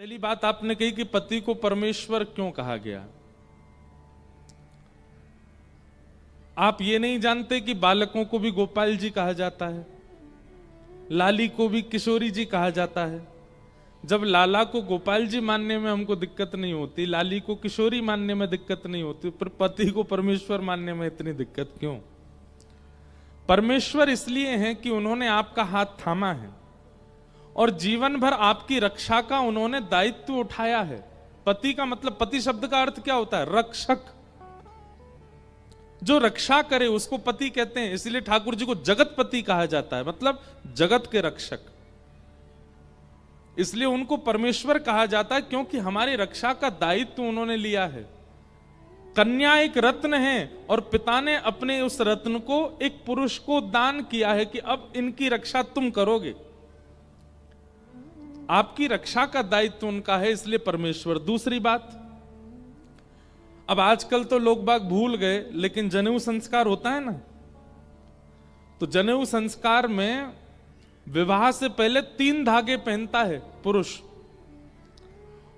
पहली बात आपने कही कि पति को परमेश्वर क्यों कहा गया। आप ये नहीं जानते कि बालकों को भी गोपाल जी कहा जाता है, लाली को भी किशोरी जी कहा जाता है। जब लाला को गोपाल जी मानने में हमको दिक्कत नहीं होती, लाली को किशोरी मानने में दिक्कत नहीं होती, पर पति को परमेश्वर मानने में इतनी दिक्कत क्यों? परमेश्वर इसलिए है कि उन्होंने आपका हाथ थामा है और जीवन भर आपकी रक्षा का उन्होंने दायित्व उठाया है। पति का मतलब, पति शब्द का अर्थ क्या होता है? रक्षक। जो रक्षा करे उसको पति कहते हैं। इसलिए ठाकुर जी को जगतपति कहा जाता है, मतलब जगत के रक्षक। इसलिए उनको परमेश्वर कहा जाता है क्योंकि हमारी रक्षा का दायित्व उन्होंने लिया है। कन्या एक रत्न है और पिता ने अपने उस रत्न को एक पुरुष को दान किया है कि अब इनकी रक्षा तुम करोगे। आपकी रक्षा का दायित्व उनका है, इसलिए परमेश्वर। दूसरी बात, अब आजकल तो लोग बाग भूल गए, लेकिन जनेऊ संस्कार होता है ना, तो जनेऊ संस्कार में विवाह से पहले 3 धागे पहनता है पुरुष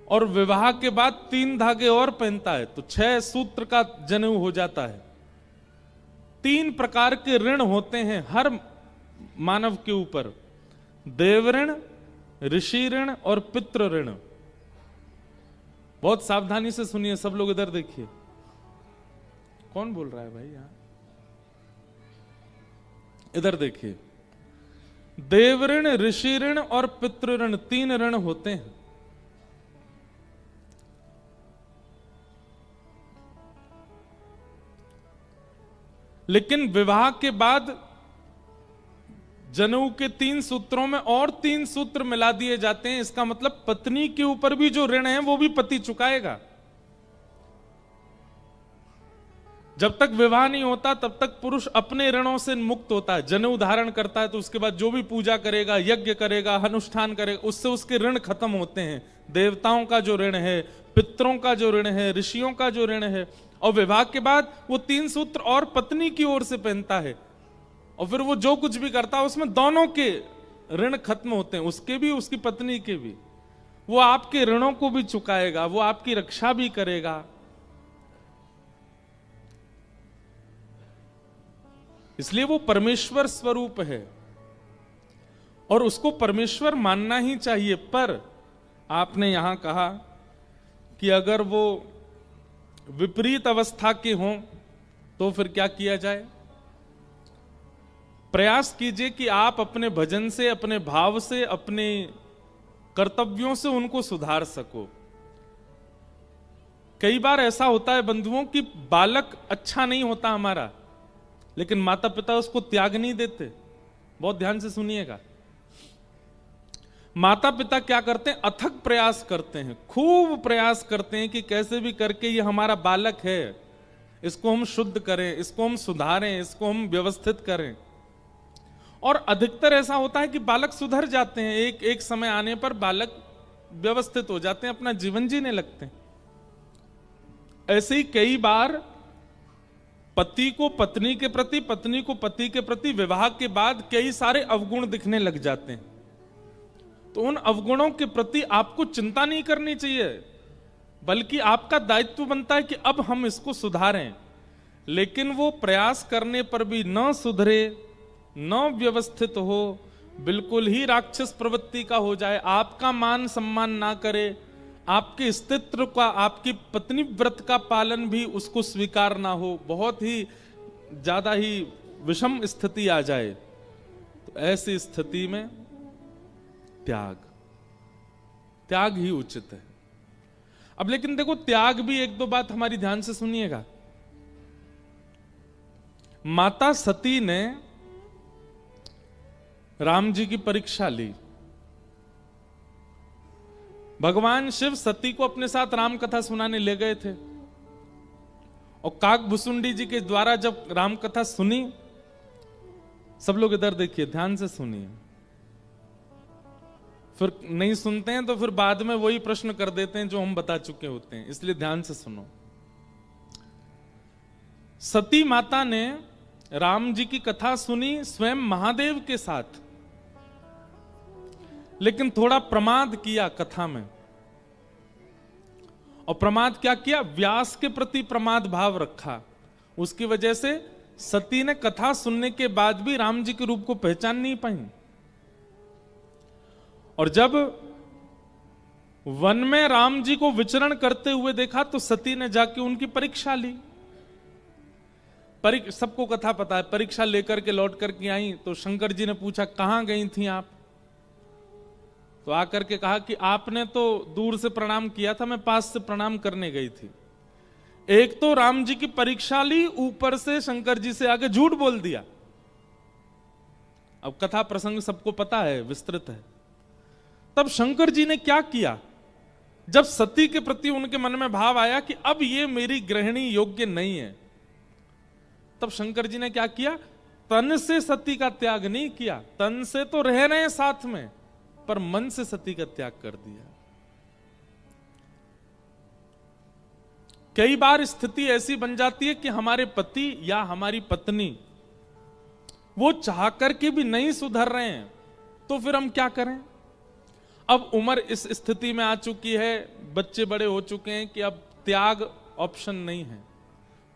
और विवाह के बाद 3 धागे और पहनता है, तो 6 सूत्र का जनेऊ हो जाता है। 3 प्रकार के ऋण होते हैं हर मानव के ऊपर, देव ऋण, ऋषि ऋण और पितृ ऋण। बहुत सावधानी से सुनिए सब लोग, इधर देखिए। कौन बोल रहा है भाई यहां? इधर देखिए। देव ऋण, ऋषि ऋण और पितृ ऋण, 3 ऋण होते हैं। लेकिन विवाह के बाद जनेऊ के 3 सूत्रों में और 3 सूत्र मिला दिए जाते हैं। इसका मतलब पत्नी के ऊपर भी जो ऋण है वो भी पति चुकाएगा। जब तक विवाह नहीं होता तब तक पुरुष अपने ऋणों से मुक्त होता है। जनेऊ धारण करता है तो उसके बाद जो भी पूजा करेगा, यज्ञ करेगा, अनुष्ठान करेगा, उससे उसके ऋण खत्म होते हैं। देवताओं का जो ऋण है, पितरों का जो ऋण है, ऋषियों का जो ऋण है, और विवाह के बाद वो 3 सूत्र और पत्नी की ओर से पहनता है और फिर वो जो कुछ भी करता है उसमें दोनों के ऋण खत्म होते हैं, उसके भी, उसकी पत्नी के भी। वो आपके ऋणों को भी चुकाएगा, वो आपकी रक्षा भी करेगा। इसलिए वो परमेश्वर स्वरूप है और उसको परमेश्वर मानना ही चाहिए। पर आपने यहां कहा कि अगर वो विपरीत अवस्था के हों तो फिर क्या किया जाए? प्रयास कीजिए कि आप अपने भजन से, अपने भाव से, अपने कर्तव्यों से उनको सुधार सको। कई बार ऐसा होता है बंधुओं कि बालक अच्छा नहीं होता हमारा, लेकिन माता पिता उसको त्याग नहीं देते। बहुत ध्यान से सुनिएगा। माता पिता क्या करते हैं? अथक प्रयास करते हैं, खूब प्रयास करते हैं कि कैसे भी करके ये हमारा बालक है, इसको हम शुद्ध करें, इसको हम सुधारें, इसको हम व्यवस्थित करें। और अधिकतर ऐसा होता है कि बालक सुधर जाते हैं, एक समय आने पर बालक व्यवस्थित हो जाते हैं, अपना जीवन जीने लगते हैं। ऐसे ही कई बार पति को पत्नी के प्रति, पत्नी को पति के प्रति विवाह के बाद कई सारे अवगुण दिखने लग जाते हैं। तो उन अवगुणों के प्रति आपको चिंता नहीं करनी चाहिए, बल्कि आपका दायित्व बनता है कि अब हम इसको सुधारें। लेकिन वो प्रयास करने पर भी न सुधरे, न व्यवस्थित हो, बिल्कुल ही राक्षस प्रवृत्ति का हो जाए, आपका मान सम्मान ना करे, आपके अस्तित्व का, आपकी पत्नी व्रत का पालन भी उसको स्वीकार ना हो, बहुत ही ज्यादा ही विषम स्थिति आ जाए, तो ऐसी स्थिति में त्याग ही उचित है। अब लेकिन देखो, त्याग भी 1-2 बात हमारी ध्यान से सुनिएगा। माता सती ने राम जी की परीक्षा ली। भगवान शिव सती को अपने साथ राम कथा सुनाने ले गए थे और काकभुसुंडी जी के द्वारा जब राम कथा सुनी, सब लोग इधर देखिए, ध्यान से सुनिए, फिर नहीं सुनते हैं तो फिर बाद में वही प्रश्न कर देते हैं जो हम बता चुके होते हैं, इसलिए ध्यान से सुनो। सती माता ने राम जी की कथा सुनी स्वयं महादेव के साथ, लेकिन थोड़ा प्रमाद किया कथा में। और प्रमाद क्या किया? व्यास के प्रति प्रमाद भाव रखा। उसकी वजह से सती ने कथा सुनने के बाद भी राम जी के रूप को पहचान नहीं पाई। और जब वन में राम जी को विचरण करते हुए देखा तो सती ने जाके उनकी परीक्षा ली। सबको कथा पता है, परीक्षा लेकर के लौट करके आई तो शंकर जी ने पूछा कहां गई थी आप? तो आकर के कहा कि आपने तो दूर से प्रणाम किया था, मैं पास से प्रणाम करने गई थी। एक तो राम जी की परीक्षा ली, ऊपर से शंकर जी से आगे झूठ बोल दिया। अब कथा प्रसंग सबको पता है, विस्तृत है। तब शंकर जी ने क्या किया? जब सती के प्रति उनके मन में भाव आया कि अब ये मेरी गृहिणी योग्य नहीं है, तब शंकर जी ने क्या किया? तन से सती का त्याग नहीं किया। तन से तो रह रहे हैं साथ में, पर मन से सती का त्याग कर दिया। कई बार स्थिति ऐसी बन जाती है कि हमारे पति या हमारी पत्नी वो चाह करके भी नहीं सुधर रहे हैं, तो फिर हम क्या करें? अब उम्र इस स्थिति में आ चुकी है, बच्चे बड़े हो चुके हैं कि अब त्याग ऑप्शन नहीं है।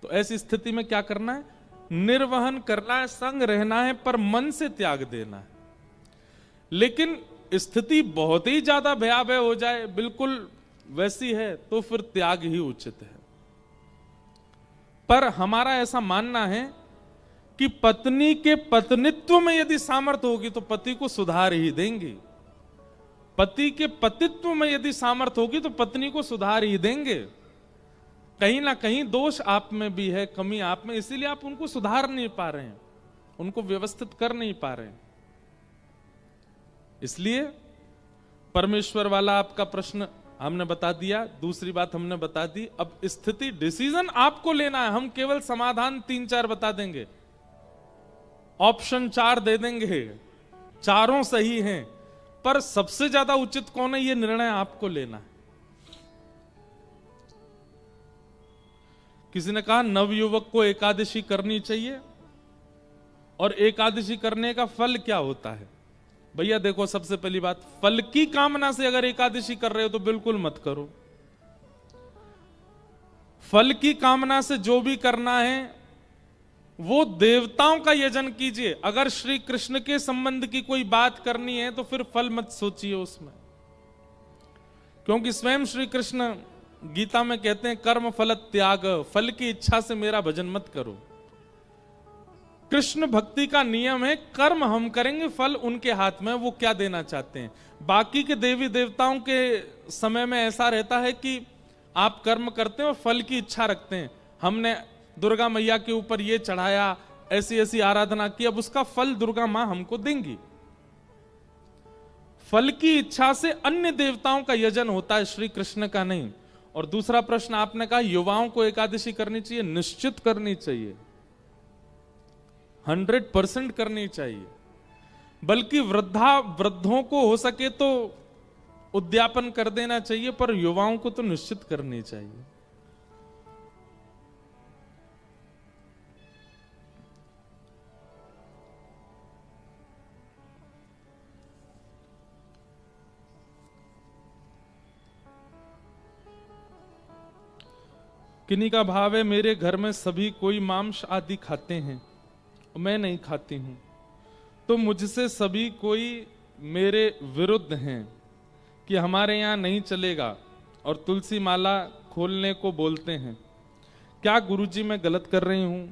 तो ऐसी स्थिति में क्या करना है? निर्वहन करना है, संग रहना है, पर मन से त्याग देना है। लेकिन स्थिति बहुत ही ज्यादा भयावह हो जाए, बिल्कुल वैसी है, तो फिर त्याग ही उचित है। पर हमारा ऐसा मानना है कि पत्नी के पत्नित्व में यदि सामर्थ्य होगी तो पति को सुधार ही देंगे। पति के पतित्व में यदि सामर्थ्य होगी तो पत्नी को सुधार ही देंगे। कहीं ना कहीं दोष आप में भी है, कमी आप में, इसीलिए आप उनको सुधार नहीं पा रहे हैं, उनको व्यवस्थित कर नहीं पा रहे हैं। इसलिए परमेश्वर वाला आपका प्रश्न हमने बता दिया। दूसरी बात हमने बता दी। अब स्थिति, डिसीजन आपको लेना है। हम केवल समाधान 3-4 बता देंगे, ऑप्शन 4 दे देंगे, चारों सही हैं, पर सबसे ज्यादा उचित कौन है, यह निर्णय आपको लेना है। किसी ने कहा नवयुवक को एकादशी करनी चाहिए, और एकादशी करने का फल क्या होता है? भैया देखो, सबसे पहली बात, फल की कामना से अगर एकादशी कर रहे हो तो बिल्कुल मत करो। फल की कामना से जो भी करना है वो देवताओं का यजन कीजिए। अगर श्री कृष्ण के संबंध की कोई बात करनी है तो फिर फल मत सोचिए उसमें, क्योंकि स्वयं श्री कृष्ण गीता में कहते हैं कर्म फल त्याग, फल की इच्छा से मेरा भजन मत करो। कृष्ण भक्ति का नियम है, कर्म हम करेंगे, फल उनके हाथ में, वो क्या देना चाहते हैं। बाकी के देवी देवताओं के समय में ऐसा रहता है कि आप कर्म करते हैं और फल की इच्छा रखते हैं। हमने दुर्गा मैया के ऊपर ये चढ़ाया, ऐसी ऐसी आराधना की, अब उसका फल दुर्गा मां हमको देंगी। फल की इच्छा से अन्य देवताओं का यजन होता है, श्री कृष्ण का नहीं। और दूसरा प्रश्न आपने कहा युवाओं को एकादशी करनी चाहिए। निश्चित करनी चाहिए, 100% करनी चाहिए। बल्कि वृद्धों को हो सके तो उद्यापन कर देना चाहिए, पर युवाओं को तो निश्चित करनी चाहिए। किन्हीं का भाव है, मेरे घर में सभी कोई मांस आदि खाते हैं, मैं नहीं खाती हूं, तो मुझसे सभी कोई मेरे विरुद्ध हैं कि हमारे यहां नहीं चलेगा और तुलसी माला खोलने को बोलते हैं। क्या गुरुजी मैं गलत कर रही हूं?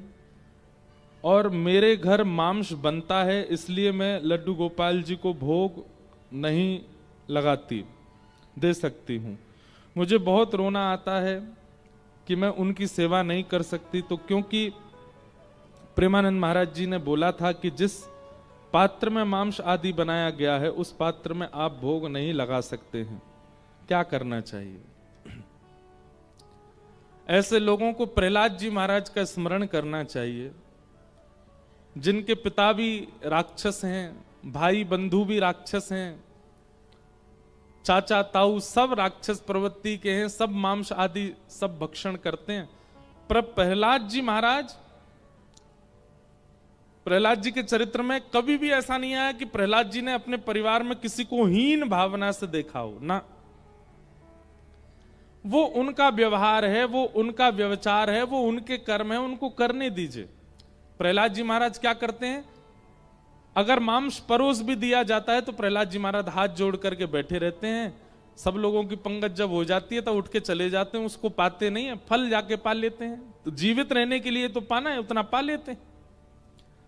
और मेरे घर मांस बनता है, इसलिए मैं लड्डू गोपाल जी को भोग नहीं लगाती, दे सकती हूं। मुझे बहुत रोना आता है कि मैं उनकी सेवा नहीं कर सकती, तो क्योंकि प्रेमानंद महाराज जी ने बोला था कि जिस पात्र में मांस आदि बनाया गया है उस पात्र में आप भोग नहीं लगा सकते हैं। क्या करना चाहिए? ऐसे लोगों को प्रहलाद जी महाराज का स्मरण करना चाहिए, जिनके पिता भी राक्षस हैं, भाई बंधु भी राक्षस हैं, चाचा ताऊ सब राक्षस प्रवृत्ति के हैं, सब मांस आदि सब भक्षण करते हैं। पर प्रहलाद जी के चरित्र में कभी भी ऐसा नहीं आया कि प्रहलाद जी ने अपने परिवार में किसी को हीन भावना से देखा हो ना। वो उनका व्यवहार है, वो उनका व्यवचार है, वो उनके कर्म है, उनको करने दीजिए। प्रहलाद जी महाराज क्या करते हैं, अगर मांस परोस भी दिया जाता है तो प्रहलाद जी महाराज हाथ जोड़ करके बैठे रहते हैं। सब लोगों की पंगत जब हो जाती है तो उठ के चले जाते हैं, उसको पाते नहीं है, फल जाके पा लेते हैं। तो जीवित रहने के लिए तो पाना है, उतना पा लेते हैं,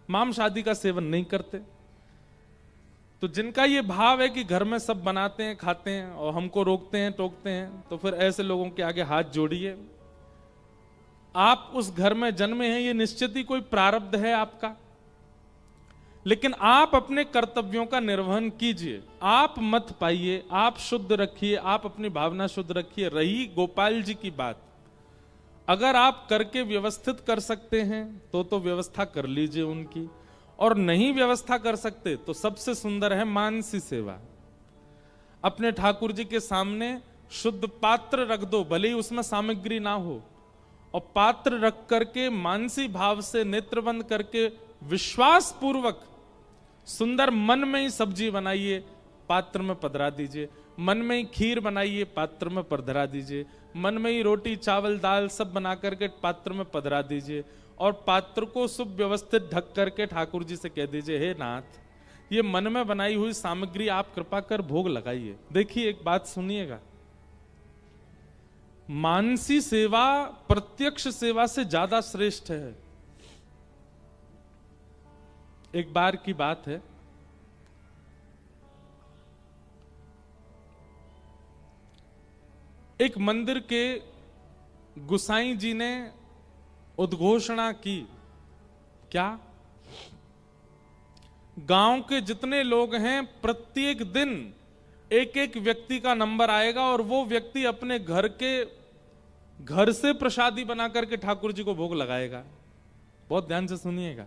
मांस आदि का सेवन नहीं करते। तो जिनका ये भाव है कि घर में सब बनाते हैं, खाते हैं और हमको रोकते हैं, टोकते हैं, तो फिर ऐसे लोगों के आगे हाथ जोड़िए। आप उस घर में जन्मे हैं, ये निश्चित ही कोई प्रारब्ध है आपका, लेकिन आप अपने कर्तव्यों का निर्वहन कीजिए। आप मत पाइए, आप शुद्ध रखिए, आप अपनी भावना शुद्ध रखिए। रही गोपाल जी की बात, अगर आप करके व्यवस्थित कर सकते हैं तो व्यवस्था कर लीजिए उनकी, और नहीं व्यवस्था कर सकते तो सबसे सुंदर है मानसी सेवा। अपने ठाकुर जी के सामने शुद्ध पात्र रख दो, भले ही उसमें सामग्री ना हो, और पात्र रख करके मानसी भाव से नेत्र बंद करके विश्वास पूर्वक सुंदर मन में ही सब्जी बनाइए, पात्र में पधरा दीजिए। मन में ही खीर बनाइए, पात्र में पधरा दीजिए। मन में ही रोटी चावल दाल सब बना करके पात्र में पधरा दीजिए, और पात्र को सुव्यवस्थित ढक करके ठाकुर जी से कह दीजिए, हे नाथ, ये मन में बनाई हुई सामग्री आप कृपा कर भोग लगाइए। देखिए एक बात सुनिएगा, मानसी सेवा प्रत्यक्ष सेवा से ज्यादा श्रेष्ठ है। एक बार की बात है, एक मंदिर के गुसाई जी ने उद्घोषणा की, क्या, गांव के जितने लोग हैं प्रत्येक दिन एक एक व्यक्ति का नंबर आएगा, और वो व्यक्ति अपने घर से प्रसादी बना करके ठाकुर जी को भोग लगाएगा। बहुत ध्यान से सुनिएगा।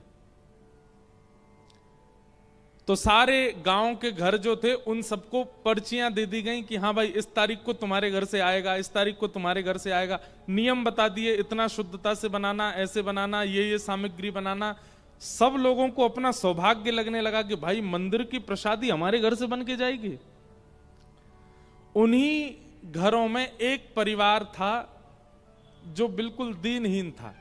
तो सारे गांव के घर जो थे उन सबको पर्चियां दे दी गई कि हाँ भाई इस तारीख को तुम्हारे घर से आएगा, इस तारीख को तुम्हारे घर से आएगा। नियम बता दिए, इतना शुद्धता से बनाना, ऐसे बनाना, ये सामग्री बनाना। सब लोगों को अपना सौभाग्य लगने लगा कि भाई मंदिर की प्रसादी हमारे घर से बन के जाएगी। उन्हीं घरों में एक परिवार था जो बिल्कुल दीनहीन था,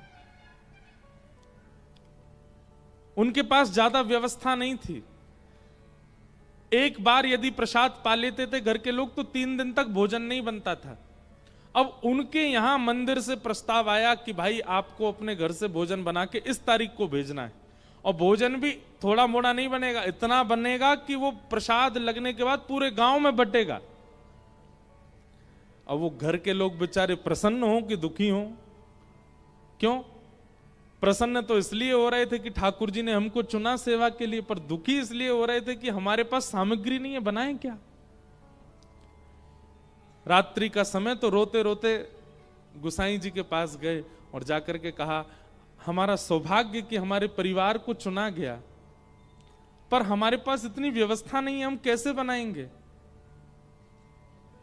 उनके पास ज्यादा व्यवस्था नहीं थी। एक बार यदि प्रसाद पा लेते थे घर के लोग तो 3 दिन तक भोजन नहीं बनता था। अब उनके यहां मंदिर से प्रस्ताव आया कि भाई आपको अपने घर से भोजन बना के इस तारीख को भेजना है, और भोजन भी थोड़ा मोड़ा नहीं बनेगा, इतना बनेगा कि वो प्रसाद लगने के बाद पूरे गांव में बटेगा। अब वो घर के लोग बेचारे प्रसन्न हो कि दुखी हो? क्यों? प्रसन्न तो इसलिए हो रहे थे कि ठाकुर जी ने हमको चुना सेवा के लिए, पर दुखी इसलिए हो रहे थे कि हमारे पास सामग्री नहीं है, बनाएं क्या। रात्रि का समय तो रोते रोते गुसाई जी के पास गए और जाकर के कहा, हमारा सौभाग्य कि हमारे परिवार को चुना गया, पर हमारे पास इतनी व्यवस्था नहीं है, हम कैसे बनाएंगे।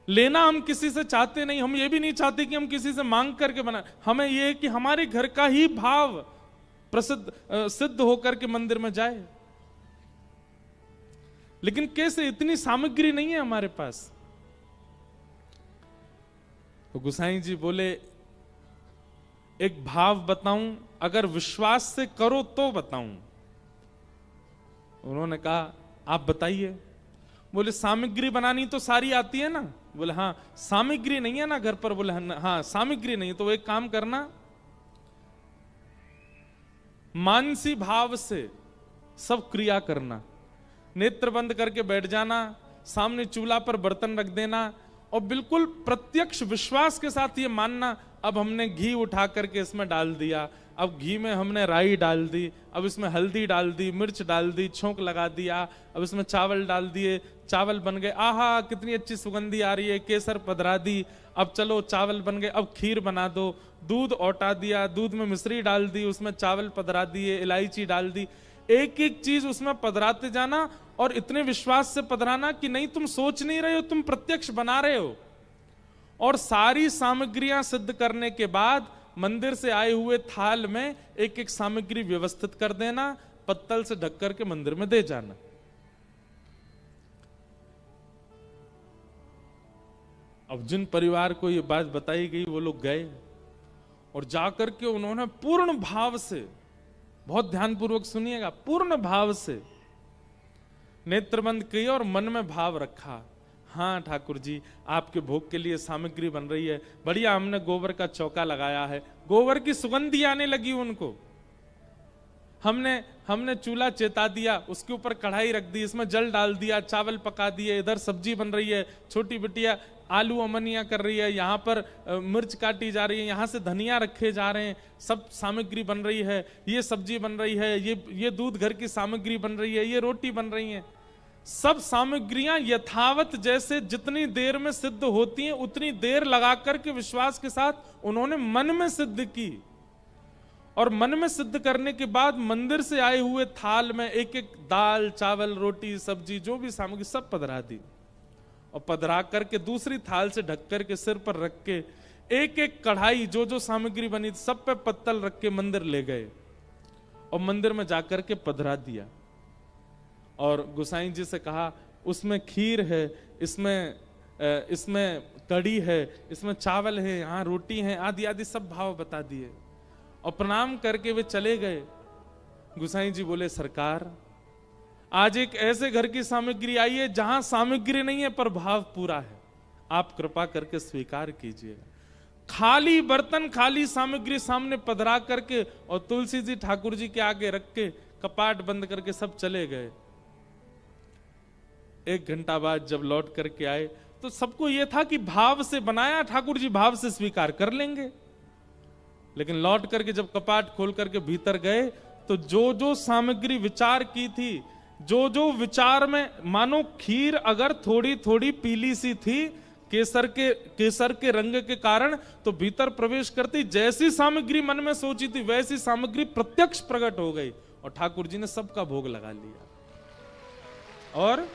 लेना हम किसी से चाहते नहीं, हम ये भी नहीं चाहते कि हम किसी से मांग करके बनाए। हमें ये है कि हमारे घर का ही भाव सिद्ध होकर के मंदिर में जाए, लेकिन कैसे, इतनी सामग्री नहीं है हमारे पास। तो गुसाई जी बोले, एक भाव बताऊं, अगर विश्वास से करो तो बताऊं। उन्होंने कहा, आप बताइए। बोले, सामग्री बनानी तो सारी आती है ना? बोले, हाँ। सामग्री नहीं है ना घर पर? बोले, हाँ सामग्री नहीं। तो एक काम करना, मानसी भाव से सब क्रिया करना, नेत्र बंद करके बैठ जाना, सामने चूल्हा पर बर्तन रख देना, और बिल्कुल प्रत्यक्ष विश्वास के साथ ये मानना, अब हमने घी उठा करके इसमें डाल दिया, अब घी में हमने राई डाल दी, अब इसमें हल्दी डाल दी, मिर्च डाल दी, छोंक लगा दिया, अब इसमें चावल डाल दिए, चावल बन गए, आहा कितनी अच्छी सुगंधी आ रही है, केसर पधरा दी, अब चलो चावल बन गए, अब खीर बना दो, दूध औटा दिया, दूध में मिश्री डाल दी, उसमें चावल पधरा दिए, इलायची डाल दी, एक एक चीज उसमें पधराते जाना, और इतने विश्वास से पधराना कि नहीं तुम सोच नहीं रहे हो, तुम प्रत्यक्ष बना रहे हो। और सारी सामग्रियां सिद्ध करने के बाद मंदिर से आए हुए थाल में एक एक सामग्री व्यवस्थित कर देना, पत्तल से ढक करके मंदिर में दे जाना। अब जिन परिवार को ये बात बताई गई वो लोग गए और जाकर के उन्होंने पूर्ण भाव से, बहुत ध्यानपूर्वक सुनिएगा, पूर्ण भाव से नेत्र बंद किए और मन में भाव रखा, हाँ ठाकुर जी आपके भोग के लिए सामग्री बन रही है, बढ़िया, हमने गोबर का चौका लगाया है, गोबर की सुगंधी आने लगी उनको, हमने चूल्हा चेता दिया, उसके ऊपर कढ़ाई रख दी, इसमें जल डाल दिया, चावल पका दिए, इधर सब्जी बन रही है, छोटी बिटिया आलू अमनिया कर रही है, यहाँ पर मिर्च काटी जा रही है, यहाँ से धनिया रखे जा रहे हैं, सब सामग्री बन रही है, ये सब्जी बन रही है, ये दूध घर की सामग्री बन रही है, ये रोटी बन रही है, सब सामग्रियां यथावत जैसे जितनी देर में सिद्ध होती हैं उतनी देर लगा करके विश्वास के साथ उन्होंने मन में सिद्ध की। और मन में सिद्ध करने के बाद मंदिर से आए हुए थाल में एक एक दाल, चावल, रोटी, सब्जी, जो भी सामग्री सब पधरा दी और पधरा करके दूसरी थाल से ढक करके सिर पर रख के एक एक कढ़ाई जो जो सामग्री बनी थी सब पे पत्तल रख के मंदिर ले गए और मंदिर में जाकर के पधरा दिया और गोसाई जी से कहा उसमें खीर है, इसमें कड़ी है, इसमें चावल है, यहाँ रोटी है, आदि आदि सब भाव बता दिए और प्रणाम करके वे चले गए। गोसाई जी बोले सरकार आज एक ऐसे घर की सामग्री आई है जहां सामग्री नहीं है पर भाव पूरा है, आप कृपा करके स्वीकार कीजिएगा। खाली बर्तन, खाली सामग्री सामने पधरा करके और तुलसी जी ठाकुर जी के आगे रख के कपाट बंद करके सब चले गए। एक घंटा बाद जब लौट करके आए तो सबको यह था कि भाव से बनाया, ठाकुर जी भाव से स्वीकार कर लेंगे, लेकिन लौट करके जब कपाट खोल करके भीतर गए तो जो जो सामग्री विचार की थी, जो जो विचार में, मानो खीर अगर थोड़ी थोड़ी पीली सी थी केसर के रंग के कारण, तो भीतर प्रवेश करती जैसी सामग्री मन में सोची थी वैसी सामग्री प्रत्यक्ष प्रकट हो गई और ठाकुर जी ने सबका भोग लगा लिया। और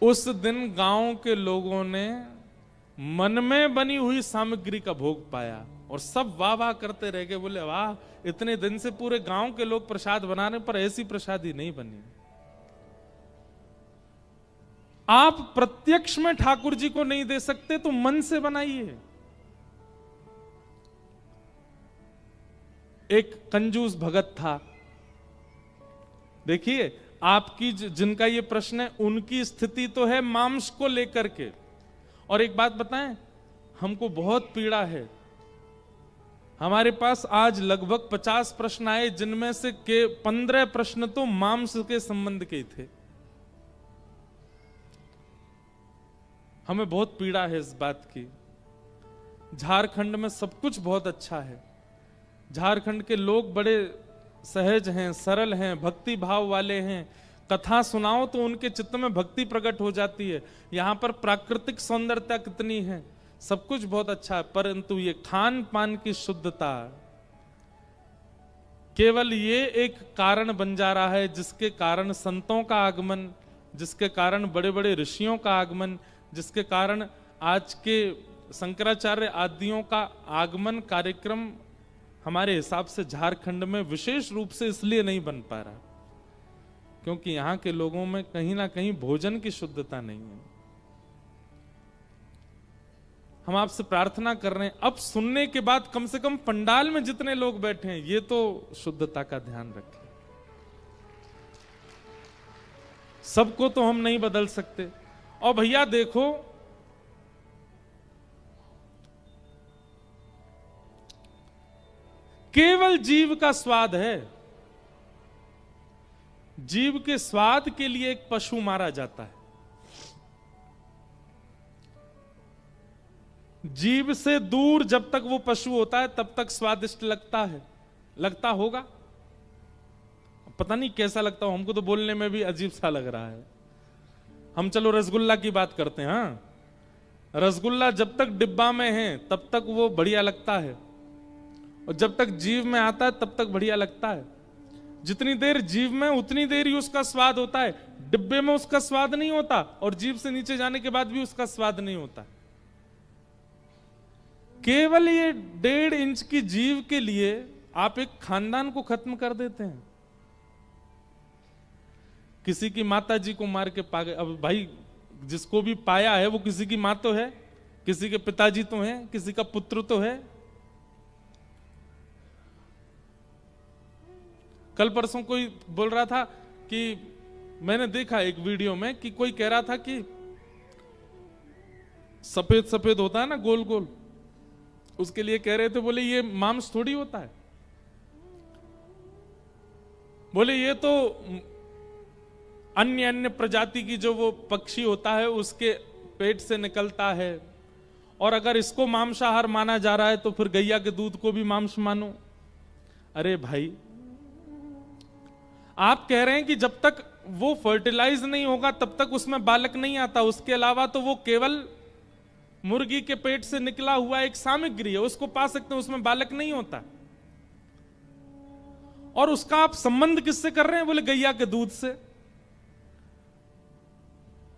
उस दिन गांव के लोगों ने मन में बनी हुई सामग्री का भोग पाया और सब वाह वाह करते रह गए, बोले वाह, इतने दिन से पूरे गांव के लोग प्रसाद बनाने पर ऐसी प्रसादी नहीं बनी। आप प्रत्यक्ष में ठाकुर जी को नहीं दे सकते तो मन से बनाइए। एक कंजूस भगत था, देखिए आपकी जिनका ये प्रश्न है उनकी स्थिति तो है मांस को लेकर के, और एक बात बताएं, हमको बहुत पीड़ा है, हमारे पास आज लगभग 50 प्रश्न आए जिनमें से के 15 प्रश्न तो मांस के संबंध के थे। हमें बहुत पीड़ा है इस बात की। झारखंड में सब कुछ बहुत अच्छा है, झारखंड के लोग बड़े सहज हैं, सरल हैं, भक्ति भाव वाले हैं, कथा सुनाओ तो उनके चित्त में भक्ति प्रकट हो जाती है। यहाँ पर प्राकृतिक सौंदर्यता कितनी है, सब कुछ बहुत अच्छा है, परंतु ये खान पान की शुद्धता केवल ये एक कारण बन जा रहा है जिसके कारण संतों का आगमन, जिसके कारण बड़े बड़े ऋषियों का आगमन, जिसके कारण आज के शंकराचार्य आदियों का आगमन कार्यक्रम हमारे हिसाब से झारखंड में विशेष रूप से इसलिए नहीं बन पा रहा क्योंकि यहाँ के लोगों में कहीं ना कहीं भोजन की शुद्धता नहीं है। हम आपसे प्रार्थना कर रहे हैं, अब सुनने के बाद कम से कम पंडाल में जितने लोग बैठे हैं ये तो शुद्धता का ध्यान रखें। सबको तो हम नहीं बदल सकते। और भैया देखो, केवल जीव का स्वाद है, जीव के स्वाद के लिए एक पशु मारा जाता है। जीव से दूर जब तक वो पशु होता है तब तक स्वादिष्ट लगता है, लगता होगा, पता नहीं कैसा लगता हो, हमको तो बोलने में भी अजीब सा लग रहा है। हम चलो रसगुल्ला की बात करते हैं। हाँ, रसगुल्ला जब तक डिब्बा में है तब तक वो बढ़िया लगता है और जब तक जीव में आता है तब तक बढ़िया लगता है। जितनी देर जीव में उतनी देर ही उसका स्वाद होता है, डिब्बे में उसका स्वाद नहीं होता और जीव से नीचे जाने के बाद भी उसका स्वाद नहीं होता। केवल ये 1.5 इंच की जीव के लिए आप एक खानदान को खत्म कर देते हैं। किसी की माता जी को मार के पा गए, अब भाई जिसको भी पाया है वो किसी की मां तो है, किसी के पिताजी तो हैं, किसी का पुत्र तो है। कल परसों कोई बोल रहा था कि मैंने देखा एक वीडियो में कि कोई कह रहा था कि सफेद सफेद होता है ना गोल गोल, उसके लिए कह रहे थे, बोले ये मांस थोड़ी होता है, बोले ये तो अन्य अन्य प्रजाति की जो वो पक्षी होता है उसके पेट से निकलता है, और अगर इसको मांसाहार माना जा रहा है तो फिर गैया के दूध को भी मांस मानो। अरे भाई, आप कह रहे हैं कि जब तक वो फर्टिलाइज नहीं होगा तब तक उसमें बालक नहीं आता, उसके अलावा तो वो केवल मुर्गी के पेट से निकला हुआ एक सामग्री है, उसको पा सकते हैं, उसमें बालक नहीं होता। और उसका आप संबंध किससे कर रहे हैं? बोले गैया के दूध से।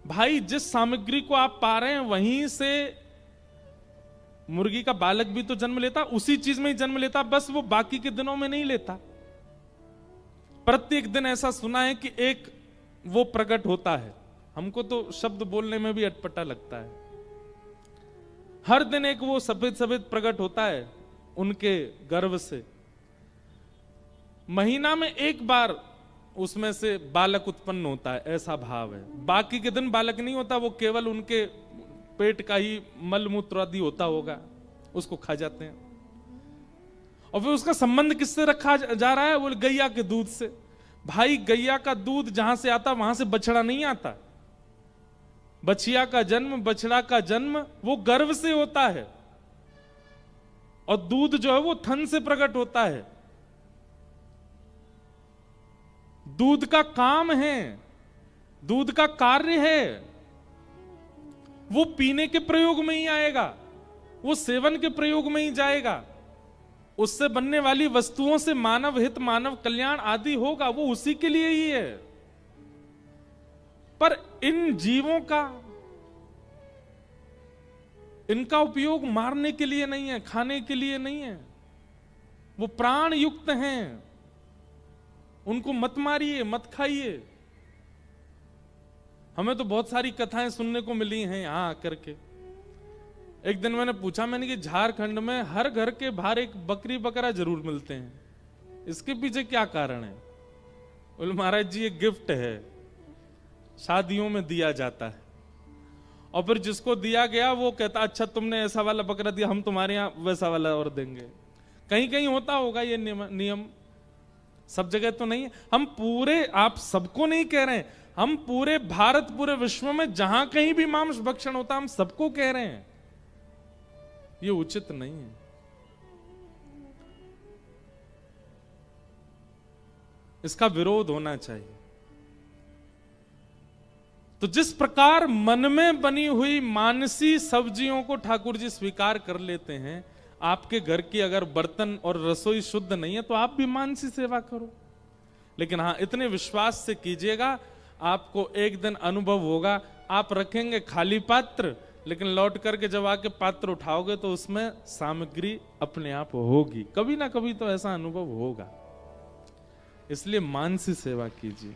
भाई, जिस सामग्री को आप पा रहे हैं वहीं से मुर्गी का बालक भी तो जन्म लेता, उसी चीज में ही जन्म लेता, बस वो बाकी के दिनों में नहीं लेता। प्रत्येक दिन ऐसा सुना है कि एक वो प्रकट होता है, हमको तो शब्द बोलने में भी अटपटा लगता है। हर दिन एक वो सफेद सफेद प्रकट होता है उनके गर्भ से, महीना में एक बार उसमें से बालक उत्पन्न होता है, ऐसा भाव है। बाकी के दिन बालक नहीं होता, वो केवल उनके पेट का ही मल मूत्र आदि होता होगा, उसको खा जाते हैं। और फिर उसका संबंध किससे रखा जा रहा है? वो गैया के दूध से। भाई, गैया का दूध जहां से आता वहां से बछड़ा नहीं आता। बछिया का जन्म, बछड़ा का जन्म वो गर्भ से होता है, और दूध जो है वो थन से प्रकट होता है। दूध का काम है, दूध का कार्य है, वो पीने के प्रयोग में ही आएगा, वो सेवन के प्रयोग में ही जाएगा, उससे बनने वाली वस्तुओं से मानव हित, मानव कल्याण आदि होगा, वो उसी के लिए ही है। पर इन जीवों का, इनका उपयोग मारने के लिए नहीं है, खाने के लिए नहीं है, वो प्राण युक्त हैं, उनको मत मारिए, मत खाइए। हमें तो बहुत सारी कथाएं सुनने को मिली हैं यहां आकर के। एक दिन मैंने पूछा, मैंने कि झारखंड में हर घर के बाहर एक बकरी बकरा जरूर मिलते हैं, इसके पीछे क्या कारण है? बोले महाराज जी, ये गिफ्ट है, शादियों में दिया जाता है, और फिर जिसको दिया गया वो कहता अच्छा तुमने ऐसा वाला बकरा दिया, हम तुम्हारे यहां वैसा वाला और देंगे। कहीं कहीं होता होगा ये नियम, सब जगह तो नहीं है। हम पूरे, आप सबको नहीं कह रहे हैं, हम पूरे भारत, पूरे विश्व में जहां कहीं भी मांस भक्षण होता हम सबको कह रहे हैं, ये उचित नहीं है। इसका विरोध होना चाहिए। तो जिस प्रकार मन में बनी हुई मानसी सब्जियों को ठाकुर जी स्वीकार कर लेते हैं, आपके घर की अगर बर्तन और रसोई शुद्ध नहीं है तो आप भी मानसी सेवा करो। लेकिन हाँ, इतने विश्वास से कीजिएगा, आपको एक दिन अनुभव होगा, आप रखेंगे खाली पात्र, लेकिन लौट करके जब आके पात्र उठाओगे तो उसमें सामग्री अपने आप होगी, कभी ना कभी तो ऐसा अनुभव होगा। इसलिए मानसी सेवा कीजिए।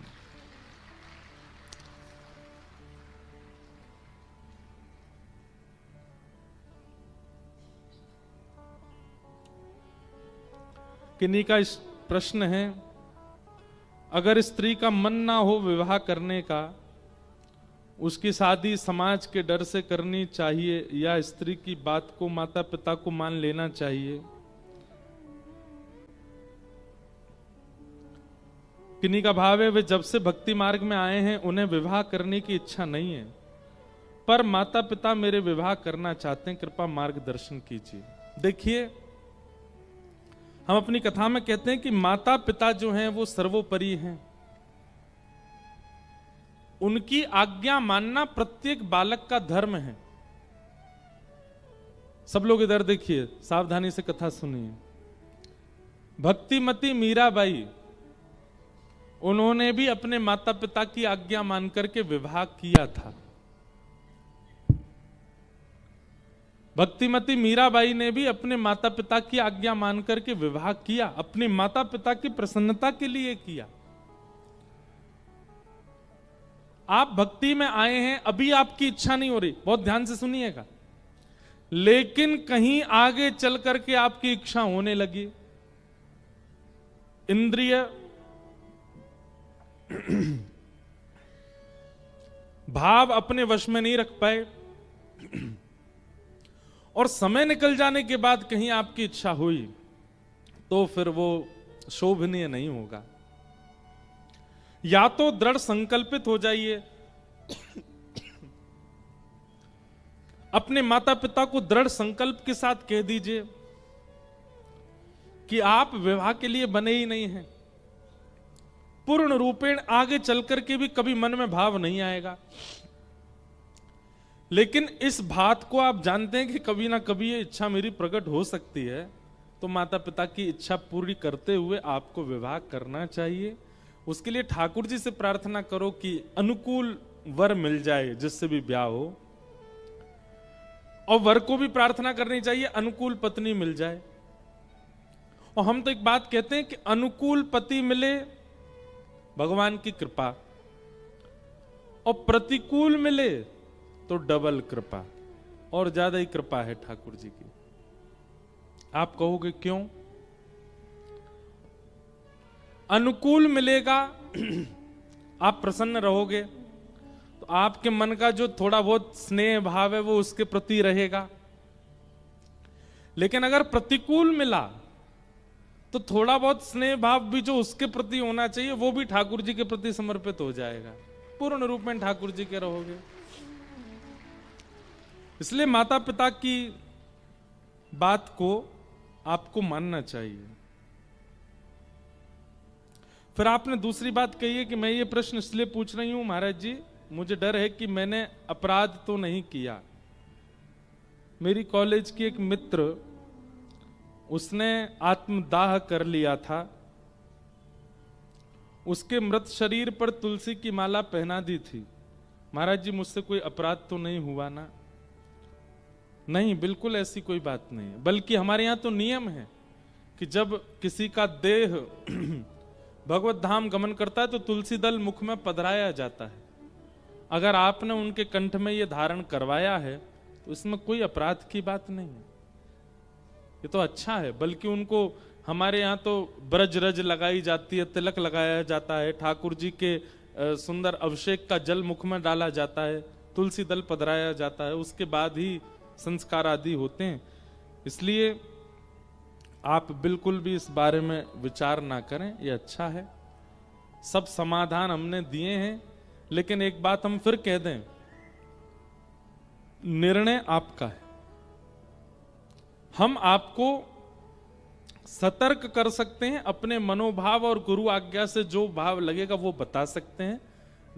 किन्हीं का इस प्रश्न है, अगर स्त्री का मन ना हो विवाह करने का, उसकी शादी समाज के डर से करनी चाहिए या स्त्री की बात को माता पिता को मान लेना चाहिए? किन्हीं का भाव है वे जब से भक्ति मार्ग में आए हैं उन्हें विवाह करने की इच्छा नहीं है, पर माता पिता मेरे विवाह करना चाहते हैं, कृपया मार्गदर्शन कीजिए। देखिए, हम अपनी कथा में कहते हैं कि माता पिता जो हैं वो सर्वोपरि हैं, उनकी आज्ञा मानना प्रत्येक बालक का धर्म है। सब लोग इधर देखिए, सावधानी से कथा सुनिए। भक्तिमती मीराबाई, उन्होंने भी अपने माता पिता की आज्ञा मान करके विवाह किया था। भक्तिमती मीराबाई ने भी अपने माता पिता की आज्ञा मान करके विवाह किया, अपने माता पिता की प्रसन्नता के लिए किया। आप भक्ति में आए हैं, अभी आपकी इच्छा नहीं हो रही, बहुत ध्यान से सुनिएगा, लेकिन कहीं आगे चल करके आपकी इच्छा होने लगी, इंद्रिय भाव अपने वश में नहीं रख पाए, और समय निकल जाने के बाद कहीं आपकी इच्छा हुई, तो फिर वो शोभनीय नहीं होगा। या तो दृढ़ संकल्पित हो जाइए, अपने माता पिता को दृढ़ संकल्प के साथ कह दीजिए कि आप विवाह के लिए बने ही नहीं हैं। पूर्ण रूपेण आगे चलकर के भी कभी मन में भाव नहीं आएगा, लेकिन इस बात को आप जानते हैं कि कभी ना कभी ये इच्छा मेरी प्रकट हो सकती है, तो माता पिता की इच्छा पूरी करते हुए आपको विवाह करना चाहिए। उसके लिए ठाकुर जी से प्रार्थना करो कि अनुकूल वर मिल जाए जिससे भी ब्याह हो, और वर को भी प्रार्थना करनी चाहिए अनुकूल पत्नी मिल जाए। और हम तो एक बात कहते हैं कि अनुकूल पति मिले भगवान की कृपा, और प्रतिकूल मिले तो डबल कृपा, और ज्यादा ही कृपा है ठाकुर जी की। आप कहोगे क्यों? अनुकूल मिलेगा, आप प्रसन्न रहोगे, तो आपके मन का जो थोड़ा बहुत स्नेह भाव है वो उसके प्रति रहेगा। लेकिन अगर प्रतिकूल मिला तो थोड़ा बहुत स्नेह भाव भी जो उसके प्रति होना चाहिए वो भी ठाकुर जी के प्रति समर्पित हो जाएगा, पूर्ण रूप में ठाकुर जी के रहोगे। इसलिए माता पिता की बात को आपको मानना चाहिए। फिर आपने दूसरी बात कही है कि मैं ये प्रश्न इसलिए पूछ रही हूं महाराज जी, मुझे डर है कि मैंने अपराध तो नहीं किया। मेरी कॉलेज की एक मित्र, उसने आत्मदाह कर लिया था, उसके मृत शरीर पर तुलसी की माला पहना दी थी। महाराज जी मुझसे कोई अपराध तो नहीं हुआ ना? नहीं, बिल्कुल ऐसी कोई बात नहीं है, बल्कि हमारे यहां तो नियम है कि जब किसी का देह भगवत धाम गमन करता है तो तुलसी दल मुख में पधराया जाता है। अगर आपने उनके कंठ में यह धारण करवाया है तो इसमें कोई अपराध की बात नहीं है, ये तो अच्छा है। बल्कि उनको हमारे यहाँ तो ब्रज रज लगाई जाती है, तिलक लगाया जाता है, ठाकुर जी के सुंदर अभिषेक का जल मुख में डाला जाता है, तुलसी दल पधराया जाता है, उसके बाद ही संस्कार आदि होते हैं। इसलिए आप बिल्कुल भी इस बारे में विचार ना करें, ये अच्छा है। सब समाधान हमने दिए हैं, लेकिन एक बात हम फिर कह दें, निर्णय आपका है। हम आपको सतर्क कर सकते हैं, अपने मनोभाव और गुरु आज्ञा से जो भाव लगेगा वो बता सकते हैं।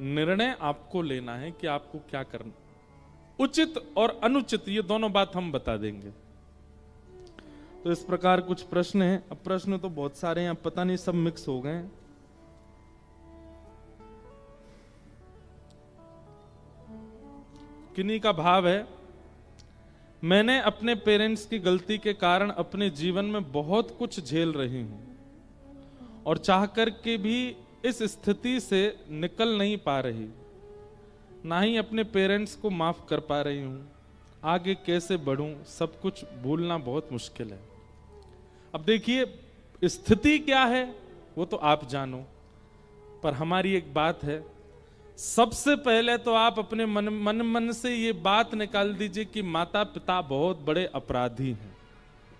निर्णय आपको लेना है कि आपको क्या करना, उचित और अनुचित, ये दोनों बात हम बता देंगे। तो इस प्रकार कुछ प्रश्न हैं। अब प्रश्न तो बहुत सारे हैं, अब पता नहीं सब मिक्स हो गए हैं। किन्हीं का भाव है, मैंने अपने पेरेंट्स की गलती के कारण अपने जीवन में बहुत कुछ झेल रही हूं और चाह कर के भी इस स्थिति से निकल नहीं पा रही, ना ही अपने पेरेंट्स को माफ कर पा रही हूं। आगे कैसे बढ़ूं? सब कुछ भूलना बहुत मुश्किल है। अब देखिए, स्थिति क्या है वो तो आप जानो, पर हमारी एक बात है, सबसे पहले तो आप अपने मन से ये बात निकाल दीजिए कि माता पिता बहुत बड़े अपराधी हैं।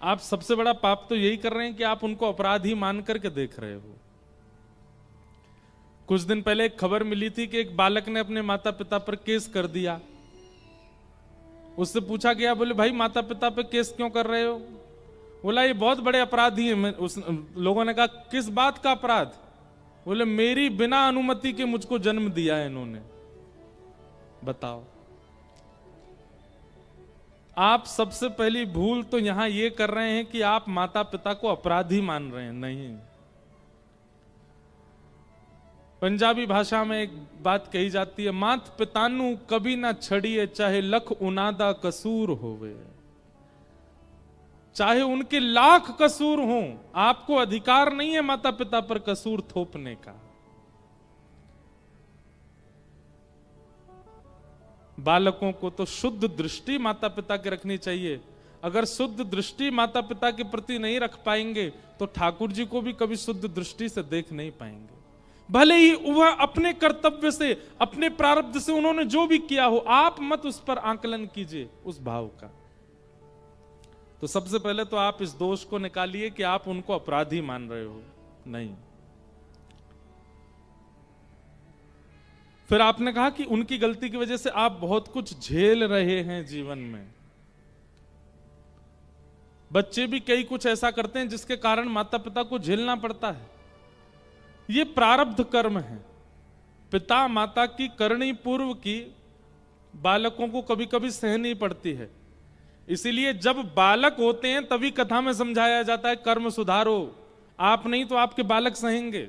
आप सबसे बड़ा पाप तो यही कर रहे हैं कि आप उनको अपराधी मान करके देख रहे हो। कुछ दिन पहले एक खबर मिली थी कि एक बालक ने अपने माता पिता पर केस कर दिया। उससे पूछा गया, बोले भाई माता पिता पे केस क्यों कर रहे हो? बोला ये बहुत बड़े अपराधी हैं। उस लोगों ने कहा किस बात का अपराध? बोले मेरी बिना अनुमति के मुझको जन्म दिया है इन्होंने। बताओ, आप सबसे पहली भूल तो यहां ये कर रहे हैं कि आप माता पिता को अपराधी मान रहे हैं। नहीं, पंजाबी भाषा में एक बात कही जाती है, मात पितानु कभी ना छड़िए चाहे लख उनादा कसूर होवे। चाहे उनके लाख कसूर हों, आपको अधिकार नहीं है माता पिता पर कसूर थोपने का। बालकों को तो शुद्ध दृष्टि माता पिता की रखनी चाहिए। अगर शुद्ध दृष्टि माता पिता के प्रति नहीं रख पाएंगे तो ठाकुर जी को भी कभी शुद्ध दृष्टि से देख नहीं पाएंगे। भले ही वह अपने कर्तव्य से, अपने प्रारब्ध से उन्होंने जो भी किया हो, आप मत उस पर आकलन कीजिए उस भाव का। तो सबसे पहले तो आप इस दोष को निकालिए कि आप उनको अपराधी मान रहे हो। नहीं। फिर आपने कहा कि उनकी गलती की वजह से आप बहुत कुछ झेल रहे हैं जीवन में। बच्चे भी कई कुछ ऐसा करते हैं जिसके कारण माता पिता को झेलना पड़ता है। ये प्रारब्ध कर्म है। पिता माता की करनी पूर्व की बालकों को कभी कभी सहनी पड़ती है। इसीलिए जब बालक होते हैं तभी कथा में समझाया जाता है कर्म सुधारो, आप नहीं तो आपके बालक सहेंगे,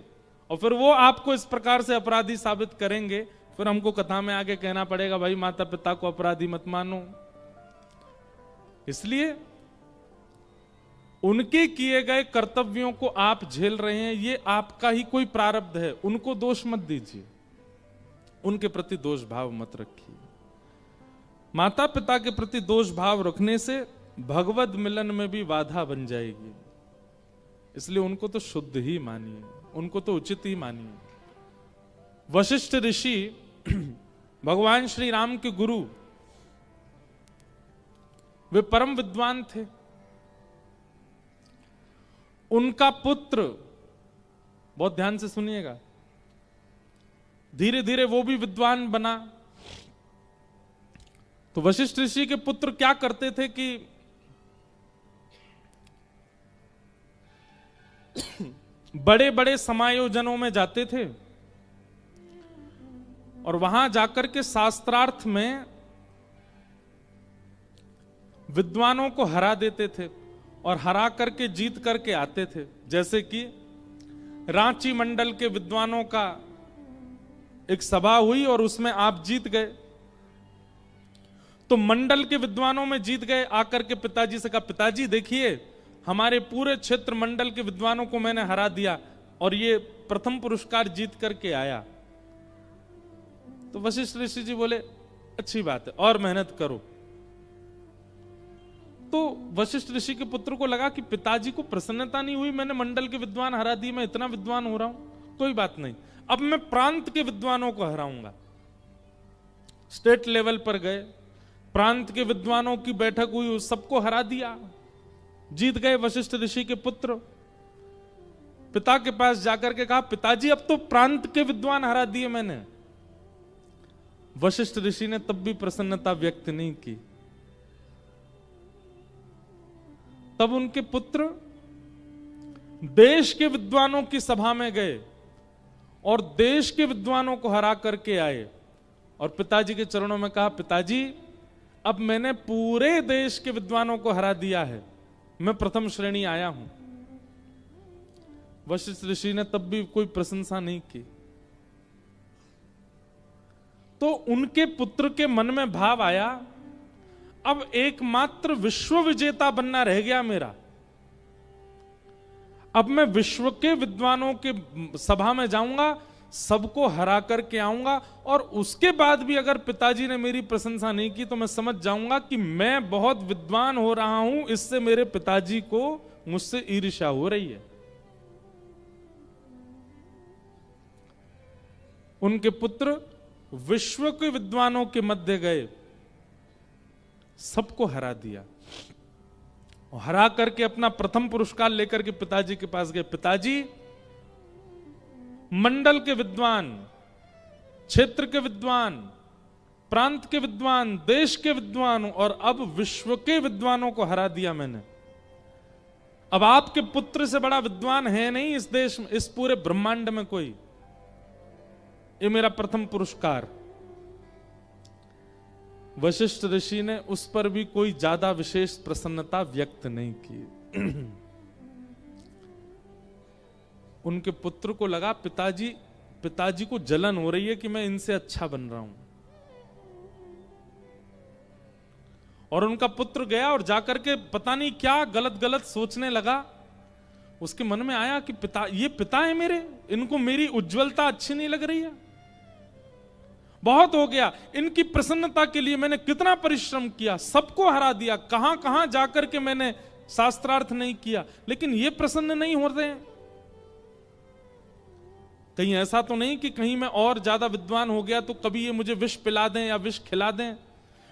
और फिर वो आपको इस प्रकार से अपराधी साबित करेंगे। फिर हमको कथा में आगे कहना पड़ेगा भाई माता पिता को अपराधी मत मानो। इसलिए उनके किए गए कर्तव्यों को आप झेल रहे हैं, ये आपका ही कोई प्रारब्ध है, उनको दोष मत दीजिए, उनके प्रति दोष भाव मत रखिए। माता पिता के प्रति दोष भाव रखने से भगवद मिलन में भी बाधा बन जाएगी। इसलिए उनको तो शुद्ध ही मानिए, उनको तो उचित ही मानिए। वशिष्ठ ऋषि भगवान श्री राम के गुरु, वे परम विद्वान थे। उनका पुत्र, बहुत ध्यान से सुनिएगा, धीरे धीरे वो भी विद्वान बना। तो वशिष्ठ ऋषि के पुत्र क्या करते थे कि बड़े बड़े समायोजनों में जाते थे और वहां जाकर के शास्त्रार्थ में विद्वानों को हरा देते थे और हरा करके जीत करके आते थे। जैसे कि रांची मंडल के विद्वानों का एक सभा हुई और उसमें आप जीत गए, तो मंडल के विद्वानों में जीत गए। आकर के पिताजी से कहा, पिताजी देखिए हमारे पूरे क्षेत्र मंडल के विद्वानों को मैंने हरा दिया और ये प्रथम पुरस्कार जीत करके आया। तो वशिष्ठ ऋषि जी बोले, अच्छी बात है, और मेहनत करो। तो वशिष्ठ ऋषि के पुत्र को लगा कि पिताजी को प्रसन्नता नहीं हुई, मैंने मंडल के विद्वान हरा दिए, मैं इतना विद्वान हो रहा हूं, कोई बात नहीं, अब मैं प्रांत के विद्वानों को हराऊंगा। स्टेट लेवल पर गए, प्रांत के विद्वानों की बैठक हुई, सबको हरा दिया, जीत गए वशिष्ठ ऋषि के पुत्र। पिता के पास जाकर के कहा, पिताजी अब तो प्रांत के विद्वान हरा दिए मैंने। वशिष्ठ ऋषि ने तब भी प्रसन्नता व्यक्त नहीं की। तब उनके पुत्र देश के विद्वानों की सभा में गए और देश के विद्वानों को हरा करके आए और पिताजी के चरणों में कहा, पिताजी अब मैंने पूरे देश के विद्वानों को हरा दिया है, मैं प्रथम श्रेणी आया हूं। वशिष्ठ ऋषि ने तब भी कोई प्रशंसा नहीं की। तो उनके पुत्र के मन में भाव आया, अब एकमात्र विश्व विजेता बनना रह गया मेरा। अब मैं विश्व के विद्वानों के सभा में जाऊंगा, सबको हरा करके आऊंगा, और उसके बाद भी अगर पिताजी ने मेरी प्रशंसा नहीं की तो मैं समझ जाऊंगा कि मैं बहुत विद्वान हो रहा हूं, इससे मेरे पिताजी को मुझसे ईर्ष्या हो रही है। उनके पुत्र विश्व के विद्वानों के मध्य गए, सबको हरा दिया, और हरा करके अपना प्रथम पुरस्कार लेकर के पिताजी के पास गए। पिताजी, मंडल के विद्वान, क्षेत्र के विद्वान, प्रांत के विद्वान, देश के विद्वान और अब विश्व के विद्वानों को हरा दिया मैंने। अब आपके पुत्र से बड़ा विद्वान है नहीं इस देश में, इस पूरे ब्रह्मांड में कोई। ये मेरा प्रथम पुरस्कार। वशिष्ठ ऋषि ने उस पर भी कोई ज्यादा विशेष प्रसन्नता व्यक्त नहीं की। उनके पुत्र को लगा पिताजी को जलन हो रही है कि मैं इनसे अच्छा बन रहा हूं। और उनका पुत्र गया और जाकर के पता नहीं क्या गलत गलत सोचने लगा। उसके मन में आया कि ये पिता है मेरे, इनको मेरी उज्जवलता अच्छी नहीं लग रही है। बहुत हो गया, इनकी प्रसन्नता के लिए मैंने कितना परिश्रम किया, सबको हरा दिया, कहां कहां जाकर के मैंने शास्त्रार्थ नहीं किया, लेकिन ये प्रसन्न नहीं हो रहे हैं। कहीं ऐसा तो नहीं कि कहीं मैं और ज्यादा विद्वान हो गया तो कभी ये मुझे विष पिला दें या विष खिला दें,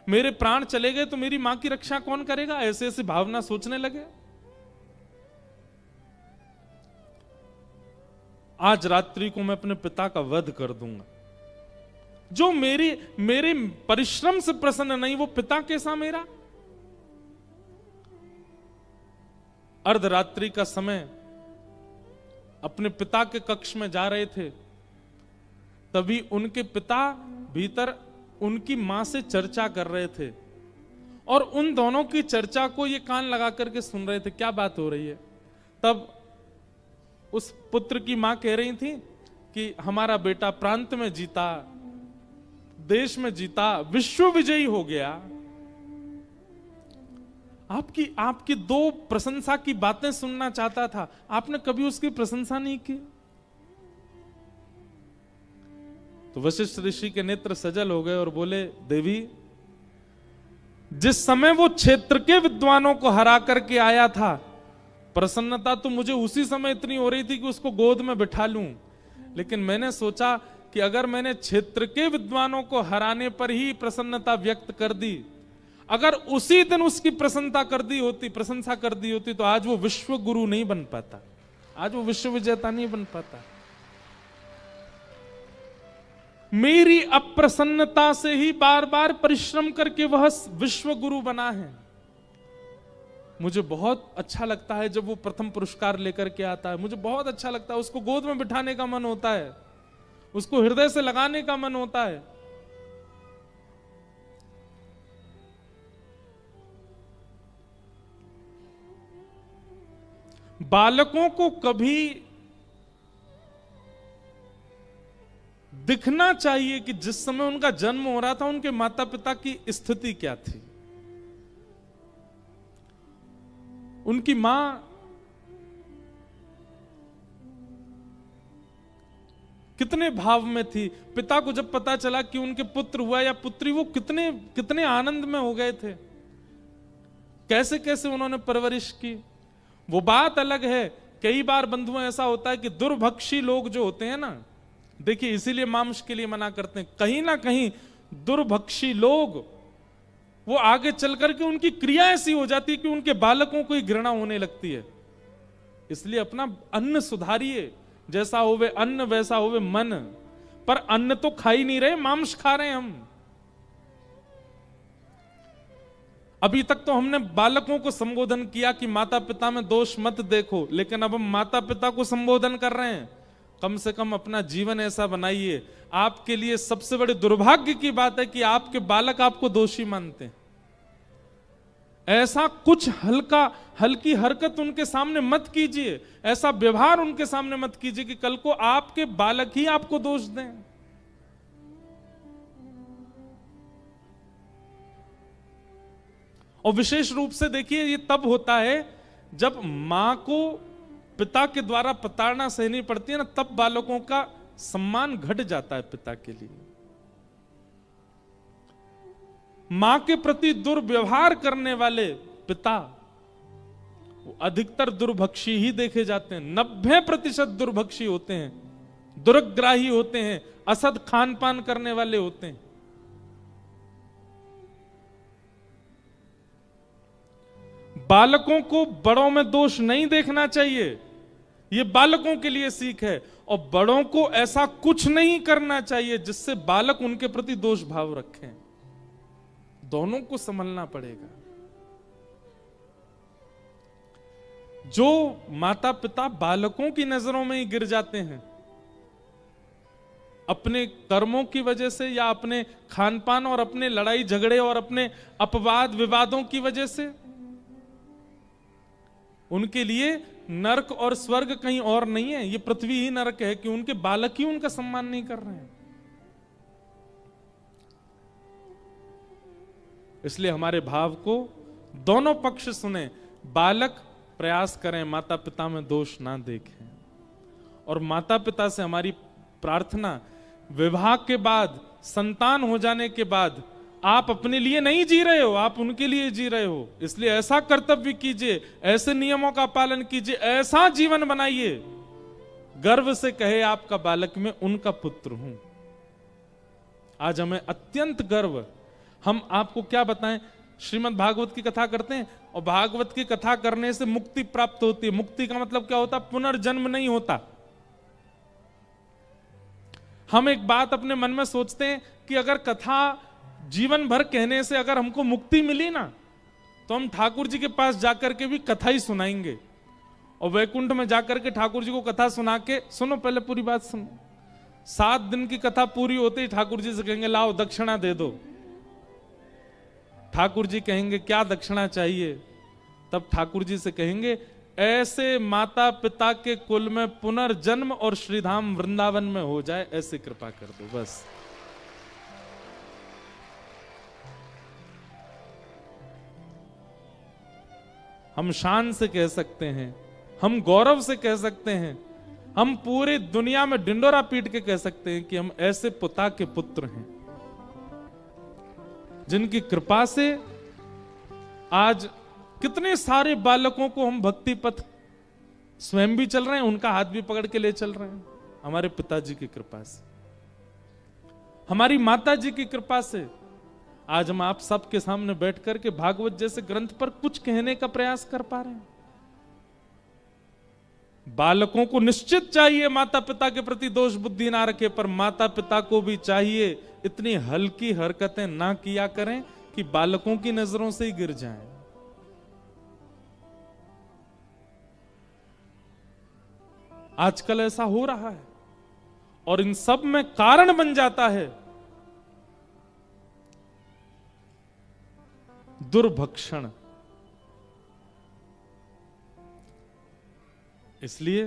मेरे प्राण चले गए तो मेरी मां की रक्षा कौन करेगा, ऐसे ऐसे भावना सोचने लगे। आज रात्रि को मैं अपने पिता का वध कर दूंगा। जो मेरे परिश्रम से प्रसन्न नहीं, वो पिता कैसा मेरा। अर्धरात्रि का समय अपने पिता के कक्ष में जा रहे थे, तभी उनके पिता भीतर उनकी मां से चर्चा कर रहे थे और उन दोनों की चर्चा को ये कान लगा करके सुन रहे थे, क्या बात हो रही है। तब उस पुत्र की मां कह रही थी कि हमारा बेटा प्रांत में जीता, देश में जीता, विश्व विजयी हो गया। आपकी दो प्रशंसा की बातें सुनना चाहता था, आपने कभी उसकी प्रशंसा नहीं की। तो वशिष्ठ ऋषि के नेत्र सजल हो गए और बोले, देवी, जिस समय वो क्षेत्र के विद्वानों को हरा करके आया था, प्रसन्नता तो मुझे उसी समय इतनी हो रही थी कि उसको गोद में बिठा लूं, लेकिन मैंने सोचा कि अगर मैंने क्षेत्र के विद्वानों को हराने पर ही प्रसन्नता व्यक्त कर दी, अगर उसी दिन उसकी प्रसन्नता कर दी होती, प्रशंसा कर दी होती, तो आज वो विश्व गुरु नहीं बन पाता, आज वो विश्व विजेता नहीं बन पाता। मेरी अप्रसन्नता से ही बार बार परिश्रम करके वह विश्व गुरु बना है। मुझे बहुत अच्छा लगता है जब वो प्रथम पुरस्कार लेकर के आता है, मुझे बहुत अच्छा लगता है, उसको गोद में बिठाने का मन होता है, उसको हृदय से लगाने का मन होता है। बालकों को कभी दिखना चाहिए कि जिस समय उनका जन्म हो रहा था उनके माता पिता की स्थिति क्या थी, उनकी मां कितने भाव में थी। पिता को जब पता चला कि उनके पुत्र हुआ या पुत्री, वो कितने कितने आनंद में हो गए थे, कैसे कैसे उन्होंने परवरिश की। वो बात अलग है, कई बार बंधुओं ऐसा होता है कि दुर्भक्षी लोग जो होते हैं ना, देखिए इसीलिए मांस के लिए मना करते हैं, कहीं ना कहीं दुर्भक्षी लोग वो आगे चल करके उनकी क्रिया ऐसी हो जाती है कि उनके बालकों को ही घृणा होने लगती है। इसलिए अपना अन्न सुधारिए, जैसा होवे अन्न वैसा होवे मन। पर अन्न तो खा ही नहीं रहे, मांस खा रहे हैं हम। अभी तक तो हमने बालकों को संबोधन किया कि माता पिता में दोष मत देखो, लेकिन अब हम माता पिता को संबोधन कर रहे हैं। कम से कम अपना जीवन ऐसा बनाइए। आपके लिए सबसे बड़े दुर्भाग्य की बात है कि आपके बालक आपको दोषी मानते हैं। ऐसा कुछ हल्की हरकत उनके सामने मत कीजिए, ऐसा व्यवहार उनके सामने मत कीजिए कि कल को आपके बालक ही आपको दोष दें। और विशेष रूप से देखिए, ये तब होता है जब मां को पिता के द्वारा प्रताड़ना सहनी पड़ती है ना, तब बालकों का सम्मान घट जाता है पिता के लिए। मां के प्रति दुर्व्यवहार करने वाले पिता वो अधिकतर दुर्भक्षी ही देखे जाते हैं। 90% दुर्भक्षी होते हैं, दुर्ग्राही होते हैं, असद खान पान करने वाले होते हैं। बालकों को बड़ों में दोष नहीं देखना चाहिए, ये बालकों के लिए सीख है। और बड़ों को ऐसा कुछ नहीं करना चाहिए जिससे बालक उनके प्रति दोष भाव रखें। दोनों को संभलना पड़ेगा। जो माता पिता बालकों की नजरों में ही गिर जाते हैं, अपने कर्मों की वजह से या अपने खान पान और अपने लड़ाई झगड़े और अपने अपवाद विवादों की वजह से, उनके लिए नरक और स्वर्ग कहीं और नहीं है, ये पृथ्वी ही नरक है कि उनके बालक ही उनका सम्मान नहीं कर रहे हैं। इसलिए हमारे भाव को दोनों पक्ष सुने। बालक प्रयास करें माता पिता में दोष ना देखें, और माता पिता से हमारी प्रार्थना, विवाह के बाद संतान हो जाने के बाद आप अपने लिए नहीं जी रहे हो, आप उनके लिए जी रहे हो। इसलिए ऐसा कर्तव्य कीजिए, ऐसे नियमों का पालन कीजिए, ऐसा जीवन बनाइए, गर्व से कहे आपका बालक मैं उनका पुत्र हूं। आज हमें अत्यंत गर्व, हम आपको क्या बताएं, श्रीमद् भागवत की कथा करते हैं और भागवत की कथा करने से मुक्ति प्राप्त होती है। मुक्ति का मतलब क्या होता है? पुनर्जन्म नहीं होता। हम एक बात अपने मन में सोचते हैं कि अगर कथा जीवन भर कहने से अगर हमको मुक्ति मिली ना, तो हम ठाकुर जी के पास जाकर के भी कथा ही सुनाएंगे और वैकुंठ में जाकर के ठाकुर जी को कथा सुना के, सुनो पहले पूरी बात सुनो, 7 दिन की कथा पूरी होते ही ठाकुर जी से कहेंगे लाओ दक्षिणा दे दो। ठाकुर जी कहेंगे क्या दक्षिणा चाहिए? तब ठाकुर जी से कहेंगे ऐसे माता पिता के कुल में पुनर्जन्म और श्रीधाम वृंदावन में हो जाए, ऐसे कृपा कर दो बस। हम शान से कह सकते हैं, हम गौरव से कह सकते हैं, हम पूरी दुनिया में डिंडोरा पीट के कह सकते हैं कि हम ऐसे पिता के पुत्र हैं जिनकी कृपा से आज कितने सारे बालकों को हम भक्ति पथ स्वयं भी चल रहे हैं, उनका हाथ भी पकड़ के ले चल रहे हैं। हमारे पिताजी की कृपा से, हमारी माता जी की कृपा से आज हम आप सबके सामने बैठ करके भागवत जैसे ग्रंथ पर कुछ कहने का प्रयास कर पा रहे हैं। बालकों को निश्चित चाहिए माता पिता के प्रति दोष बुद्धि ना रखे, पर माता पिता को भी चाहिए इतनी हल्की हरकतें ना किया करें कि बालकों की नजरों से ही गिर जाएं। आजकल ऐसा हो रहा है और इन सब में कारण बन जाता है दुर्भक्षण। इसलिए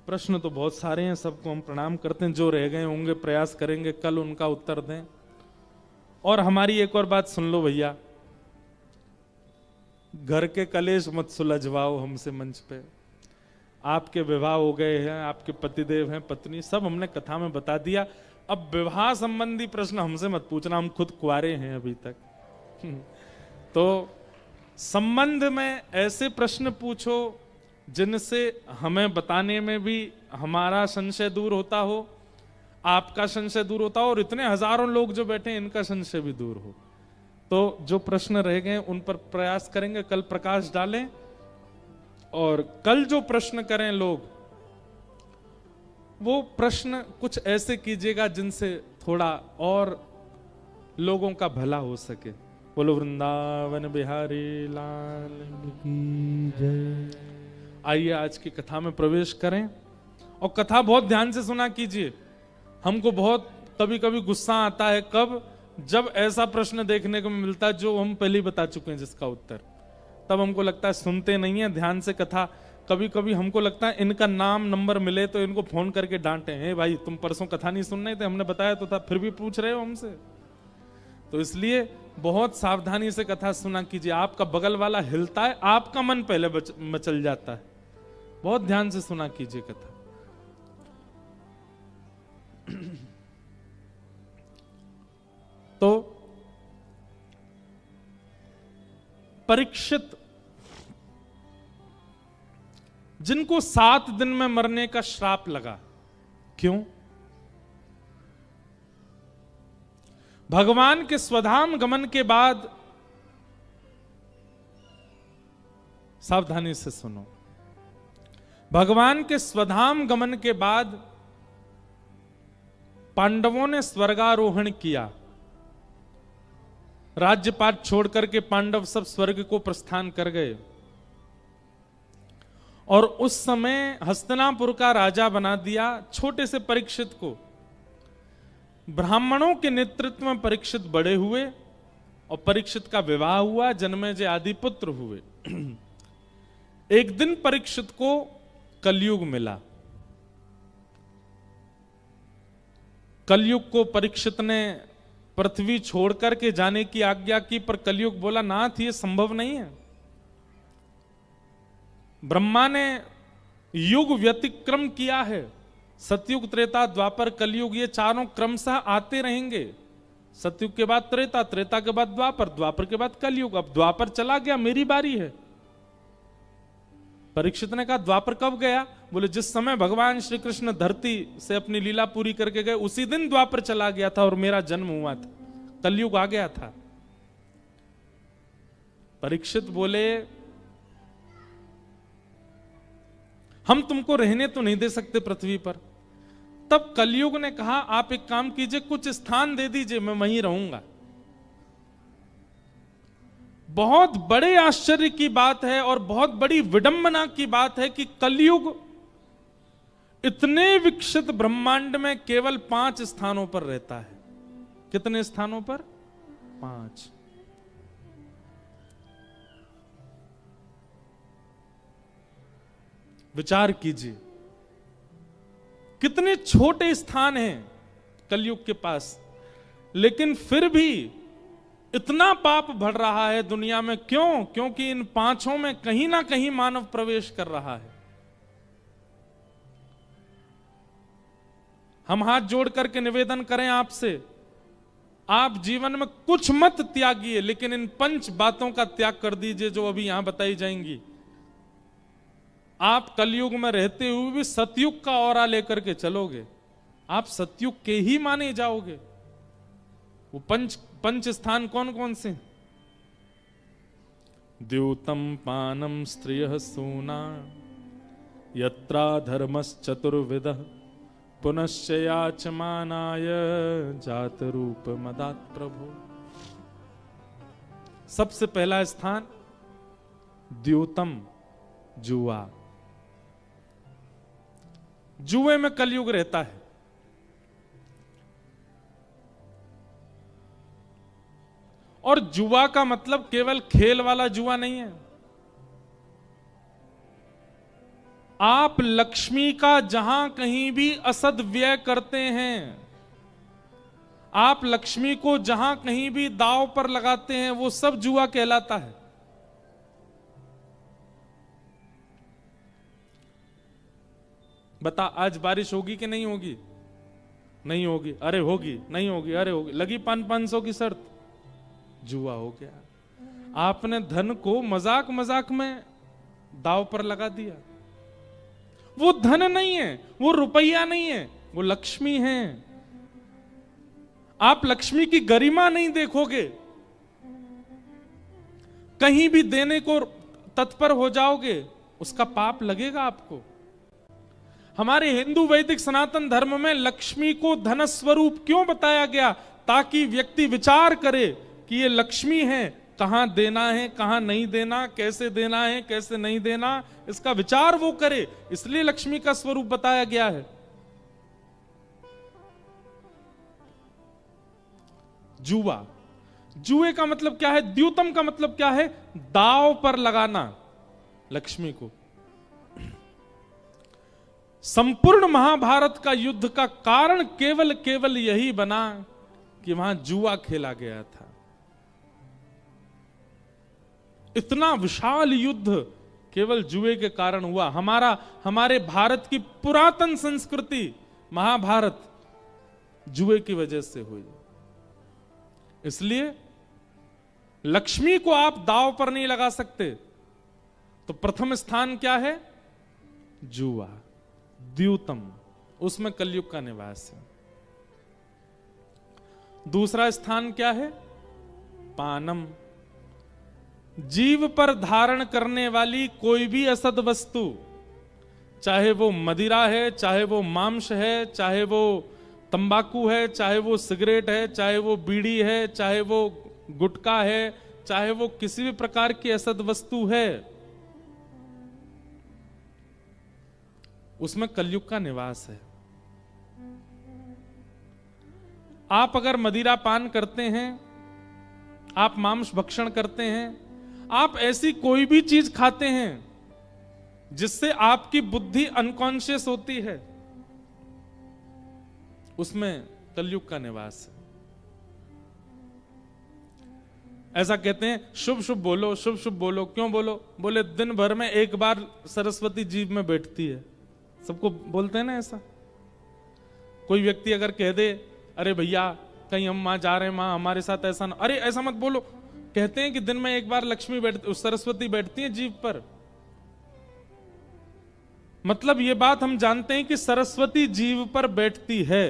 प्रश्न तो बहुत सारे हैं, सबको हम प्रणाम करते हैं, जो रह गए होंगे प्रयास करेंगे कल उनका उत्तर दें। और हमारी एक और बात सुन लो भैया, घर के कलेश मत सुलझवाओ हमसे मंच पे। आपके विवाह हो गए हैं, आपके पतिदेव हैं, पत्नी, सब हमने कथा में बता दिया। अब विवाह संबंधी प्रश्न हमसे मत पूछना, हम खुद कुंवारे हैं अभी तक। तो संबंध में ऐसे प्रश्न पूछो जिनसे हमें बताने में भी हमारा संशय दूर होता हो, आपका संशय दूर होता हो और इतने हजारों लोग जो बैठे हैं इनका संशय भी दूर हो। तो जो प्रश्न रह गए उन पर प्रयास करेंगे, कल प्रकाश डालें। और कल जो प्रश्न करें लोग, वो प्रश्न कुछ ऐसे कीजिएगा जिनसे थोड़ा और लोगों का भला हो सके। बोलो वृंदावन बिहारी लाल की जय। आइए आज की कथा में प्रवेश करें और कथा बहुत ध्यान से सुना कीजिए। हमको बहुत कभी कभी गुस्सा आता है, कब? जब ऐसा प्रश्न देखने को मिलता है जो हम पहले ही बता चुके हैं जिसका उत्तर, तब हमको लगता है सुनते नहीं है ध्यान से कथा। कभी कभी हमको लगता है इनका नाम नंबर मिले तो इनको फोन करके डांटे, हे भाई तुम परसों कथा नहीं सुन रहे थे, हमने बताया तो था, फिर भी पूछ रहे हो हमसे। तो इसलिए बहुत सावधानी से कथा सुना कीजिए। आपका बगल वाला हिलता है, आपका मन पहले मचल जाता है। बहुत ध्यान से सुना कीजिए कथा। तो परीक्षित जिनको 7 दिन में मरने का श्राप लगा, क्यों? भगवान के स्वधाम गमन के बाद, सावधानी से सुनो, भगवान के स्वधाम गमन के बाद पांडवों ने स्वर्गारोहण किया। राज्यपाट छोड़ करके पांडव सब स्वर्ग को प्रस्थान कर गए और उस समय हस्तिनापुर का राजा बना दिया छोटे से परीक्षित को। ब्राह्मणों के नेतृत्व में परीक्षित बड़े हुए और परीक्षित का विवाह हुआ, जन्मेजय आदि पुत्र हुए। एक दिन परीक्षित को कलयुग मिला। कलयुग को परीक्षित ने पृथ्वी छोड़ करके जाने की आज्ञा की, पर कलयुग बोला नाथ ये संभव नहीं है। ब्रह्मा ने युग व्यतिक्रम किया है, सतयुग, त्रेता, द्वापर, कलयुग, ये चारों क्रमशः आते रहेंगे। सतयुग के बाद त्रेता, त्रेता के बाद द्वापर, द्वापर के बाद कलयुग। अब द्वापर चला गया, मेरी बारी है। परीक्षित ने कहा द्वापर कब गया? बोले जिस समय भगवान श्री कृष्ण धरती से अपनी लीला पूरी करके गए उसी दिन द्वापर चला गया था और मेरा जन्म हुआ था, कलयुग आ गया था। परीक्षित बोले हम तुमको रहने तो नहीं दे सकते पृथ्वी पर। तब कलयुग ने कहा आप एक काम कीजिए, कुछ स्थान दे दीजिए, मैं वहीं रहूंगा। बहुत बड़े आश्चर्य की बात है और बहुत बड़ी विडंबना की बात है कि कलयुग इतने विकसित ब्रह्मांड में केवल 5 स्थानों पर रहता है। कितने स्थानों पर? 5। विचार कीजिए कितने छोटे स्थान हैं कलयुग के पास, लेकिन फिर भी इतना पाप बढ़ रहा है दुनिया में। क्यों? क्योंकि इन 5 में कहीं ना कहीं मानव प्रवेश कर रहा है। हम हाथ जोड़ करके निवेदन करें आपसे, आप जीवन में कुछ मत त्यागिए, लेकिन इन 5 बातों का त्याग कर दीजिए जो अभी यहां बताई जाएंगी। आप कलयुग में रहते हुए भी सतयुग का औरा लेकर के चलोगे, आप सतयुग के ही माने जाओगे। वो पंच स्थान कौन कौन से? द्यूतम पानम स्त्रियः सूना यत्रा धर्मश्चतुर्विधः पुनश्च याचमानाय जात रूप मदात् प्रभो। सबसे पहला स्थान द्यूतम, जुआ। जुए में कलयुग रहता है। और जुआ का मतलब केवल खेल वाला जुआ नहीं है। आप लक्ष्मी का जहां कहीं भी असदव्यय करते हैं, आप लक्ष्मी को जहां कहीं भी दांव पर लगाते हैं, वो सब जुआ कहलाता है। बता आज बारिश होगी कि नहीं होगी? नहीं होगी। अरे होगी। नहीं होगी। अरे होगी। लगी 500 की शर्त, जुआ हो गया। आपने धन को मजाक मजाक में दांव पर लगा दिया। वो धन नहीं है, वो रुपया नहीं है, वो लक्ष्मी है। आप लक्ष्मी की गरिमा नहीं देखोगे, कहीं भी देने को तत्पर हो जाओगे, उसका पाप लगेगा आपको। हमारे हिंदू वैदिक सनातन धर्म में लक्ष्मी को धन स्वरूप क्यों बताया गया? ताकि व्यक्ति विचार करे कि ये लक्ष्मी है, कहां देना है, कहां नहीं देना, कैसे देना है, कैसे नहीं देना, इसका विचार वो करे। इसलिए लक्ष्मी का स्वरूप बताया गया है। जुआ, जुए का मतलब क्या है? द्यूतम का मतलब क्या है? दांव पर लगाना लक्ष्मी को। संपूर्ण महाभारत का युद्ध का कारण केवल यही बना कि वहां जुआ खेला गया था। इतना विशाल युद्ध केवल जुए के कारण हुआ। हमारे भारत की पुरातन संस्कृति महाभारत जुए की वजह से हुई। इसलिए लक्ष्मी को आप दांव पर नहीं लगा सकते। तो प्रथम स्थान क्या है? जुआ, द्यूतम, उसमें कलयुग का निवास है। दूसरा स्थान क्या है? पानम, जीव पर धारण करने वाली कोई भी असद वस्तु, चाहे वो मदिरा है, चाहे वो मांस है, चाहे वो तंबाकू है, चाहे वो सिगरेट है, चाहे वो बीड़ी है, चाहे वो गुटखा है, चाहे वो किसी भी प्रकार की असद वस्तु है, उसमें कलयुग का निवास है। आप अगर मदिरा पान करते हैं, आप मांस भक्षण करते हैं, आप ऐसी कोई भी चीज खाते हैं जिससे आपकी बुद्धि अनकॉन्शियस होती है, उसमें कलयुग का निवास है। ऐसा कहते हैं शुभ शुभ बोलो, शुभ शुभ बोलो। क्यों बोलो? बोले दिन भर में एक बार सरस्वती जीभ में बैठती है। सबको बोलते हैं ना ऐसा। कोई व्यक्ति अगर कह दे अरे भैया कहीं हम वहां जा रहे हैं, मां हमारे साथ ऐसा ना, अरे ऐसा मत बोलो। कहते हैं कि दिन में एक बार लक्ष्मी सरस्वती बैठती है जीभ पर। मतलब ये बात हम जानते हैं कि सरस्वती जीभ पर बैठती है।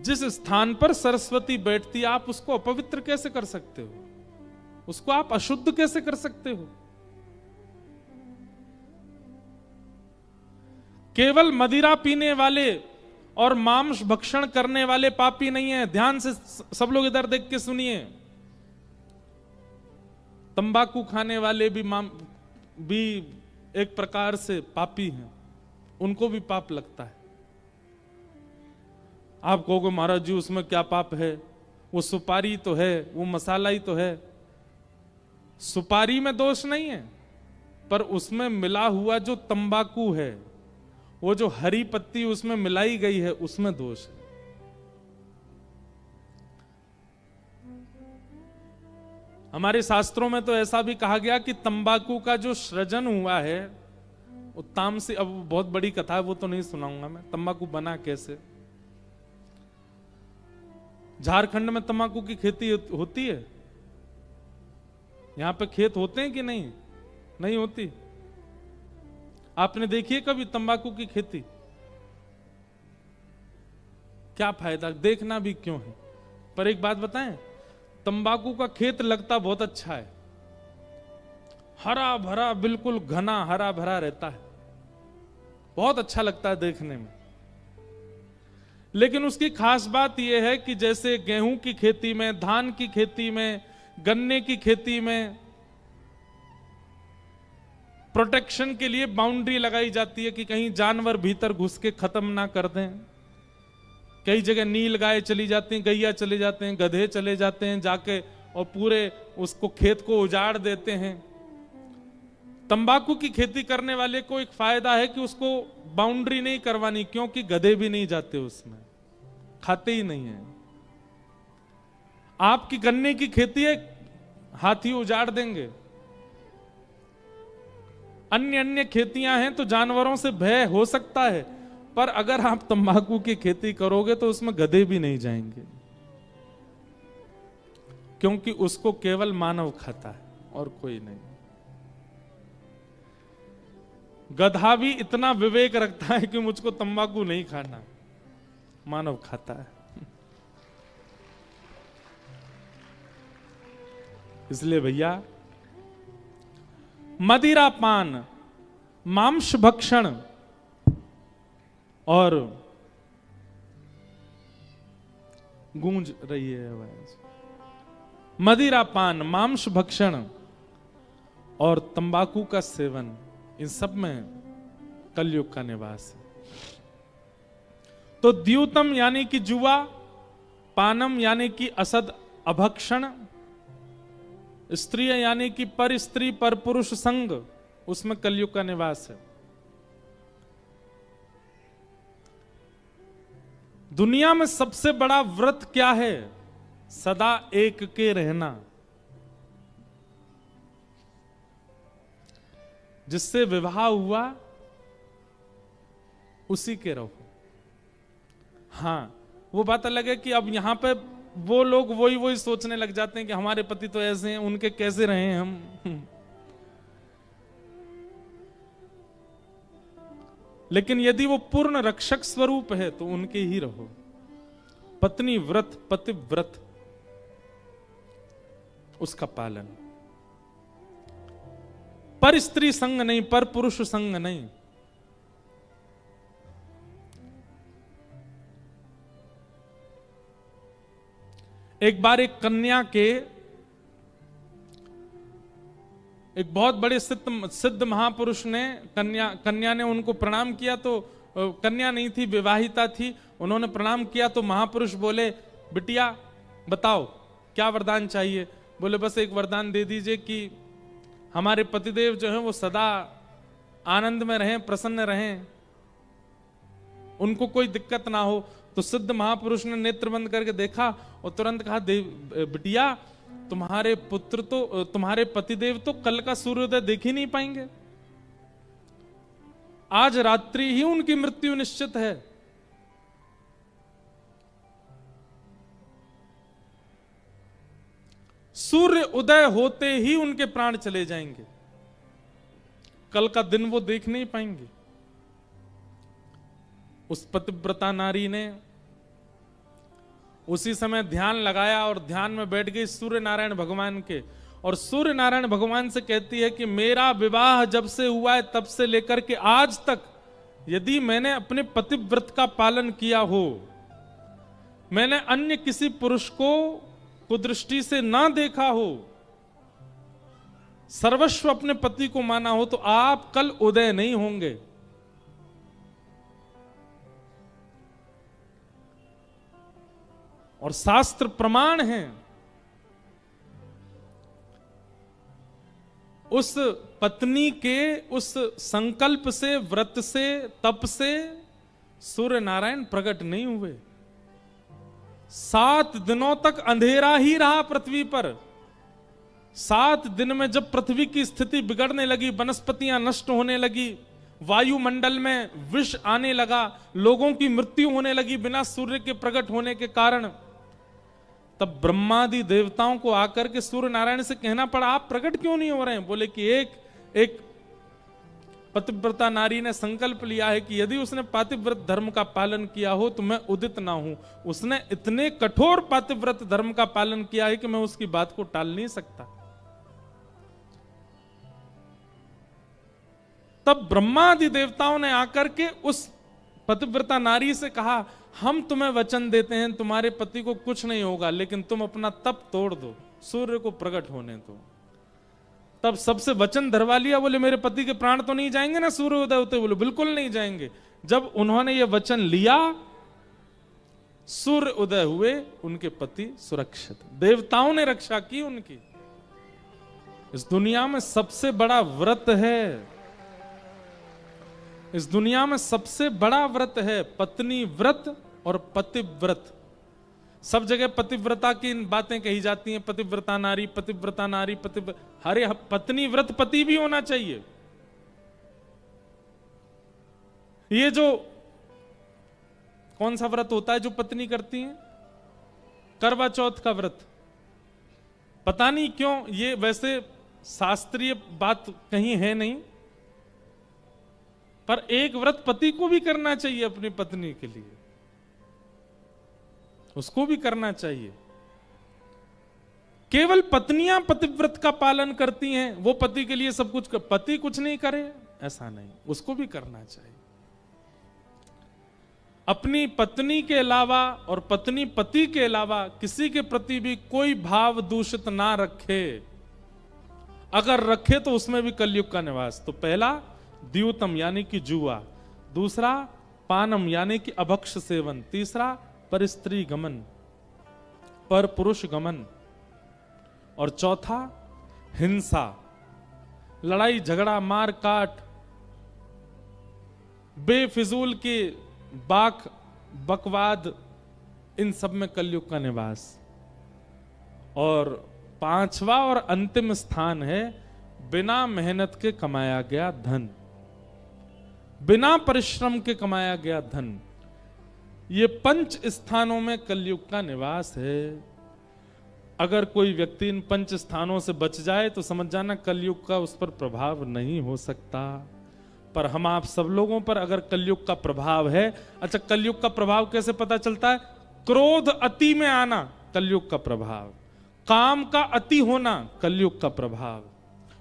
जिस स्थान पर सरस्वती बैठती है आप उसको अपवित्र कैसे कर सकते हो? उसको आप अशुद्ध कैसे कर सकते हो? केवल मदिरा पीने वाले और मांस भक्षण करने वाले पापी नहीं है। ध्यान से सब लोग इधर देख के सुनिए। तंबाकू खाने वाले भी एक प्रकार से पापी हैं, उनको भी पाप लगता है। आप कहोगे महाराज जी उसमें क्या पाप है? वो सुपारी तो है, वो मसाला ही तो है। सुपारी में दोष नहीं है, पर उसमें मिला हुआ जो तंबाकू है, वो जो हरी पत्ती उसमें मिलाई गई है, उसमें दोष है। हमारे शास्त्रों में तो ऐसा भी कहा गया कि तंबाकू का जो सृजन हुआ है वो तामसी, अब बहुत बड़ी कथा है वो तो नहीं सुनाऊंगा मैं। तंबाकू बना कैसे? झारखंड में तंबाकू की खेती होती है। यहां पे खेत होते हैं कि नहीं? नहीं होती। आपने देखी है कभी तंबाकू की खेती? क्या फायदा, देखना भी क्यों है? पर एक बात बताएं, तंबाकू का खेत लगता बहुत अच्छा है, हरा भरा, बिल्कुल घना हरा भरा रहता है, बहुत अच्छा लगता है देखने में। लेकिन उसकी खास बात यह है कि जैसे गेहूं की खेती में, धान की खेती में, गन्ने की खेती में प्रोटेक्शन के लिए बाउंड्री लगाई जाती है कि कहीं जानवर भीतर घुस के खत्म ना कर दें। कई जगह नील गाय चली जाती हैं, गैया चले जाते हैं, गधे चले जाते हैं जाके और पूरे उसको खेत को उजाड़ देते हैं। तंबाकू की खेती करने वाले को एक फायदा है कि उसको बाउंड्री नहीं करवानी, क्योंकि गधे भी नहीं जाते उसमें, खाते ही नहीं है। आपकी गन्ने की खेती है, हाथी उजाड़ देंगे। अन्य अन्य खेतियां हैं तो जानवरों से भय हो सकता है, पर अगर आप तंबाकू की खेती करोगे तो उसमें गधे भी नहीं जाएंगे, क्योंकि उसको केवल मानव खाता है और कोई नहीं। गधा भी इतना विवेक रखता है कि मुझको तंबाकू नहीं खाना, मानव खाता है। इसलिए भैया, मदिरा पान, मांस भक्षण और गूंज रही है आवाज, मदिरा पान, मांस भक्षण और तंबाकू का सेवन, इन सब में कलयुग का निवास है। तो द्यूतम यानी कि जुआ, पानम यानी कि असद अभक्षण, स्त्रिय यानी कि पर स्त्री पर पुरुष संग, उसमें कलयुग का निवास है। दुनिया में सबसे बड़ा व्रत क्या है? सदा एक के रहना। जिससे विवाह हुआ उसी के रहो। हां, वो बात अलग है कि अब यहां पे वो लोग वही सोचने लग जाते हैं कि हमारे पति तो ऐसे हैं, उनके कैसे रहे हम। लेकिन यदि वो पूर्ण रक्षक स्वरूप है तो उनके ही रहो। पत्नी व्रत, पति व्रत, उसका पालन। पर स्त्री संग नहीं, पर पुरुष संग नहीं। एक बार एक कन्या के, एक बहुत बड़े सिद्ध महापुरुष ने, कन्या ने उनको प्रणाम किया, तो कन्या नहीं थी, विवाहिता थी। उन्होंने प्रणाम किया तो महापुरुष बोले, बिटिया बताओ क्या वरदान चाहिए? बोले बस एक वरदान दे दीजिए कि हमारे पतिदेव जो हैं वो सदा आनंद में रहें, प्रसन्न रहें, उनको कोई दिक्कत ना हो। तो सिद्ध महापुरुष ने नेत्र बंद करके देखा और तुरंत कहा, बिटिया तुम्हारे पुत्र तो, तुम्हारे पतिदेव तो कल का सूर्योदय देख ही नहीं पाएंगे। आज रात्रि ही उनकी मृत्यु निश्चित है। सूर्य उदय होते ही उनके प्राण चले जाएंगे, कल का दिन वो देख नहीं पाएंगे। उस पतिव्रता नारी ने उसी समय ध्यान लगाया और ध्यान में बैठ गई सूर्य नारायण भगवान के, और सूर्य नारायण भगवान से कहती है कि मेरा विवाह जब से हुआ है तब से लेकर के आज तक यदि मैंने अपने पतिव्रत का पालन किया हो, मैंने अन्य किसी पुरुष को कुदृष्टि से ना देखा हो, सर्वस्व अपने पति को माना हो, तो आप कल उदय नहीं होंगे। और शास्त्र प्रमाण है, उस पत्नी के उस संकल्प से, व्रत से, तप से सूर्य नारायण प्रकट नहीं हुए। 7 दिनों तक अंधेरा ही रहा पृथ्वी पर। 7 दिन में जब पृथ्वी की स्थिति बिगड़ने लगी, वनस्पतियां नष्ट होने लगी, वायुमंडल में विष आने लगा, लोगों की मृत्यु होने लगी बिना सूर्य के प्रकट होने के कारण, तब ब्रह्मादि देवताओं को आकर के सूर्य नारायण से कहना पड़ा आप प्रकट क्यों नहीं हो रहे हैं? बोले कि एक पतिव्रता नारी ने संकल्प लिया है कि यदि उसने पातिव्रत धर्म का पालन किया हो तो मैं उदित ना हूं। उसने इतने कठोर पातिव्रत धर्म का पालन किया है कि मैं उसकी बात को टाल नहीं सकता। तब ब्रह्मादि देवताओं ने आकर के उस पतिव्रता नारी से कहा हम तुम्हें वचन देते हैं तुम्हारे पति को कुछ नहीं होगा, लेकिन तुम अपना तप तोड़ दो, सूर्य को प्रकट होने दो। तब सबसे वचन धरवा लिया, बोले मेरे पति के प्राण तो नहीं जाएंगे ना सूर्य उदय होते? बोले बिल्कुल नहीं जाएंगे। जब उन्होंने ये वचन लिया, सूर्य उदय हुए, उनके पति सुरक्षित, देवताओं ने रक्षा की उनकी। इस दुनिया में सबसे बड़ा व्रत है, इस दुनिया में सबसे बड़ा व्रत है पत्नी व्रत और पतिव्रत। सब जगह पतिव्रता की बातें कही जाती हैं, पतिव्रता नारी, पतिव्रता नारी, हरे पत्नी व्रत पति भी होना चाहिए। ये जो कौन सा व्रत होता है जो पत्नी करती है? करवा चौथ का व्रत। पता नहीं क्यों ये वैसे शास्त्रीय बात कहीं है नहीं, पर एक व्रत पति को भी करना चाहिए अपनी पत्नी के लिए, उसको भी करना चाहिए। केवल पत्नियां पतिव्रत का पालन करती हैं, वो पति के लिए सब कुछ पति कुछ नहीं करे ऐसा नहीं, उसको भी करना चाहिए। अपनी पत्नी के अलावा और पत्नी पति के अलावा किसी के प्रति भी कोई भाव दूषित ना रखे। अगर रखे तो उसमें भी कलयुग का निवास। तो पहला द्यूतम यानी कि जुआ, दूसरा पानम यानी कि अभक्ष सेवन, तीसरा पर स्त्री गमन, पर पुरुष गमन, और चौथा हिंसा, लड़ाई झगड़ा मार काट, बेफिजूल के बाक बकवाद, इन सब में कलयुग का निवास। और 5वां और अंतिम स्थान है बिना मेहनत के कमाया गया धन, बिना परिश्रम के कमाया गया धन। ये 5 स्थानों में कलयुग का निवास है। अगर कोई व्यक्ति इन 5 स्थानों से बच जाए तो समझ जाना कलयुग का उस पर प्रभाव नहीं हो सकता। पर हम आप सब लोगों पर अगर कलयुग का प्रभाव है, अच्छा कलयुग का प्रभाव कैसे पता चलता है? क्रोध अति में आना कलयुग का प्रभाव, काम का अति होना कलयुग का प्रभाव,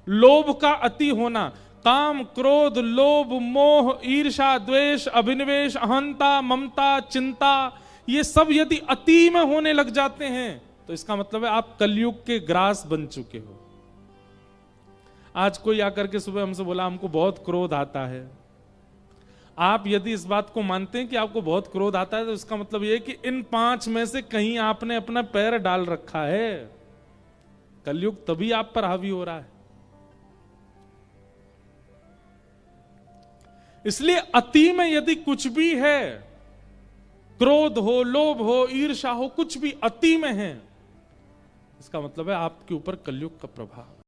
लोभ का अति होना, काम क्रोध लोभ मोह ईर्षा द्वेष अभिनिवेश अहंता ममता चिंता, ये सब यदि अति में होने लग जाते हैं तो इसका मतलब है आप कलयुग के ग्रास बन चुके हो। आज कोई आकर के सुबह हमसे बोला हमको बहुत क्रोध आता है। आप यदि इस बात को मानते हैं कि आपको बहुत क्रोध आता है तो इसका मतलब यह है कि इन 5 में से कहीं आपने अपना पैर डाल रखा है। कलयुग तभी आप पर हावी हो रहा है। इसलिए अति में यदि कुछ भी है, क्रोध हो लोभ हो ईर्ष्या हो, कुछ भी अति में है, इसका मतलब है आपके ऊपर कलयुग का प्रभाव।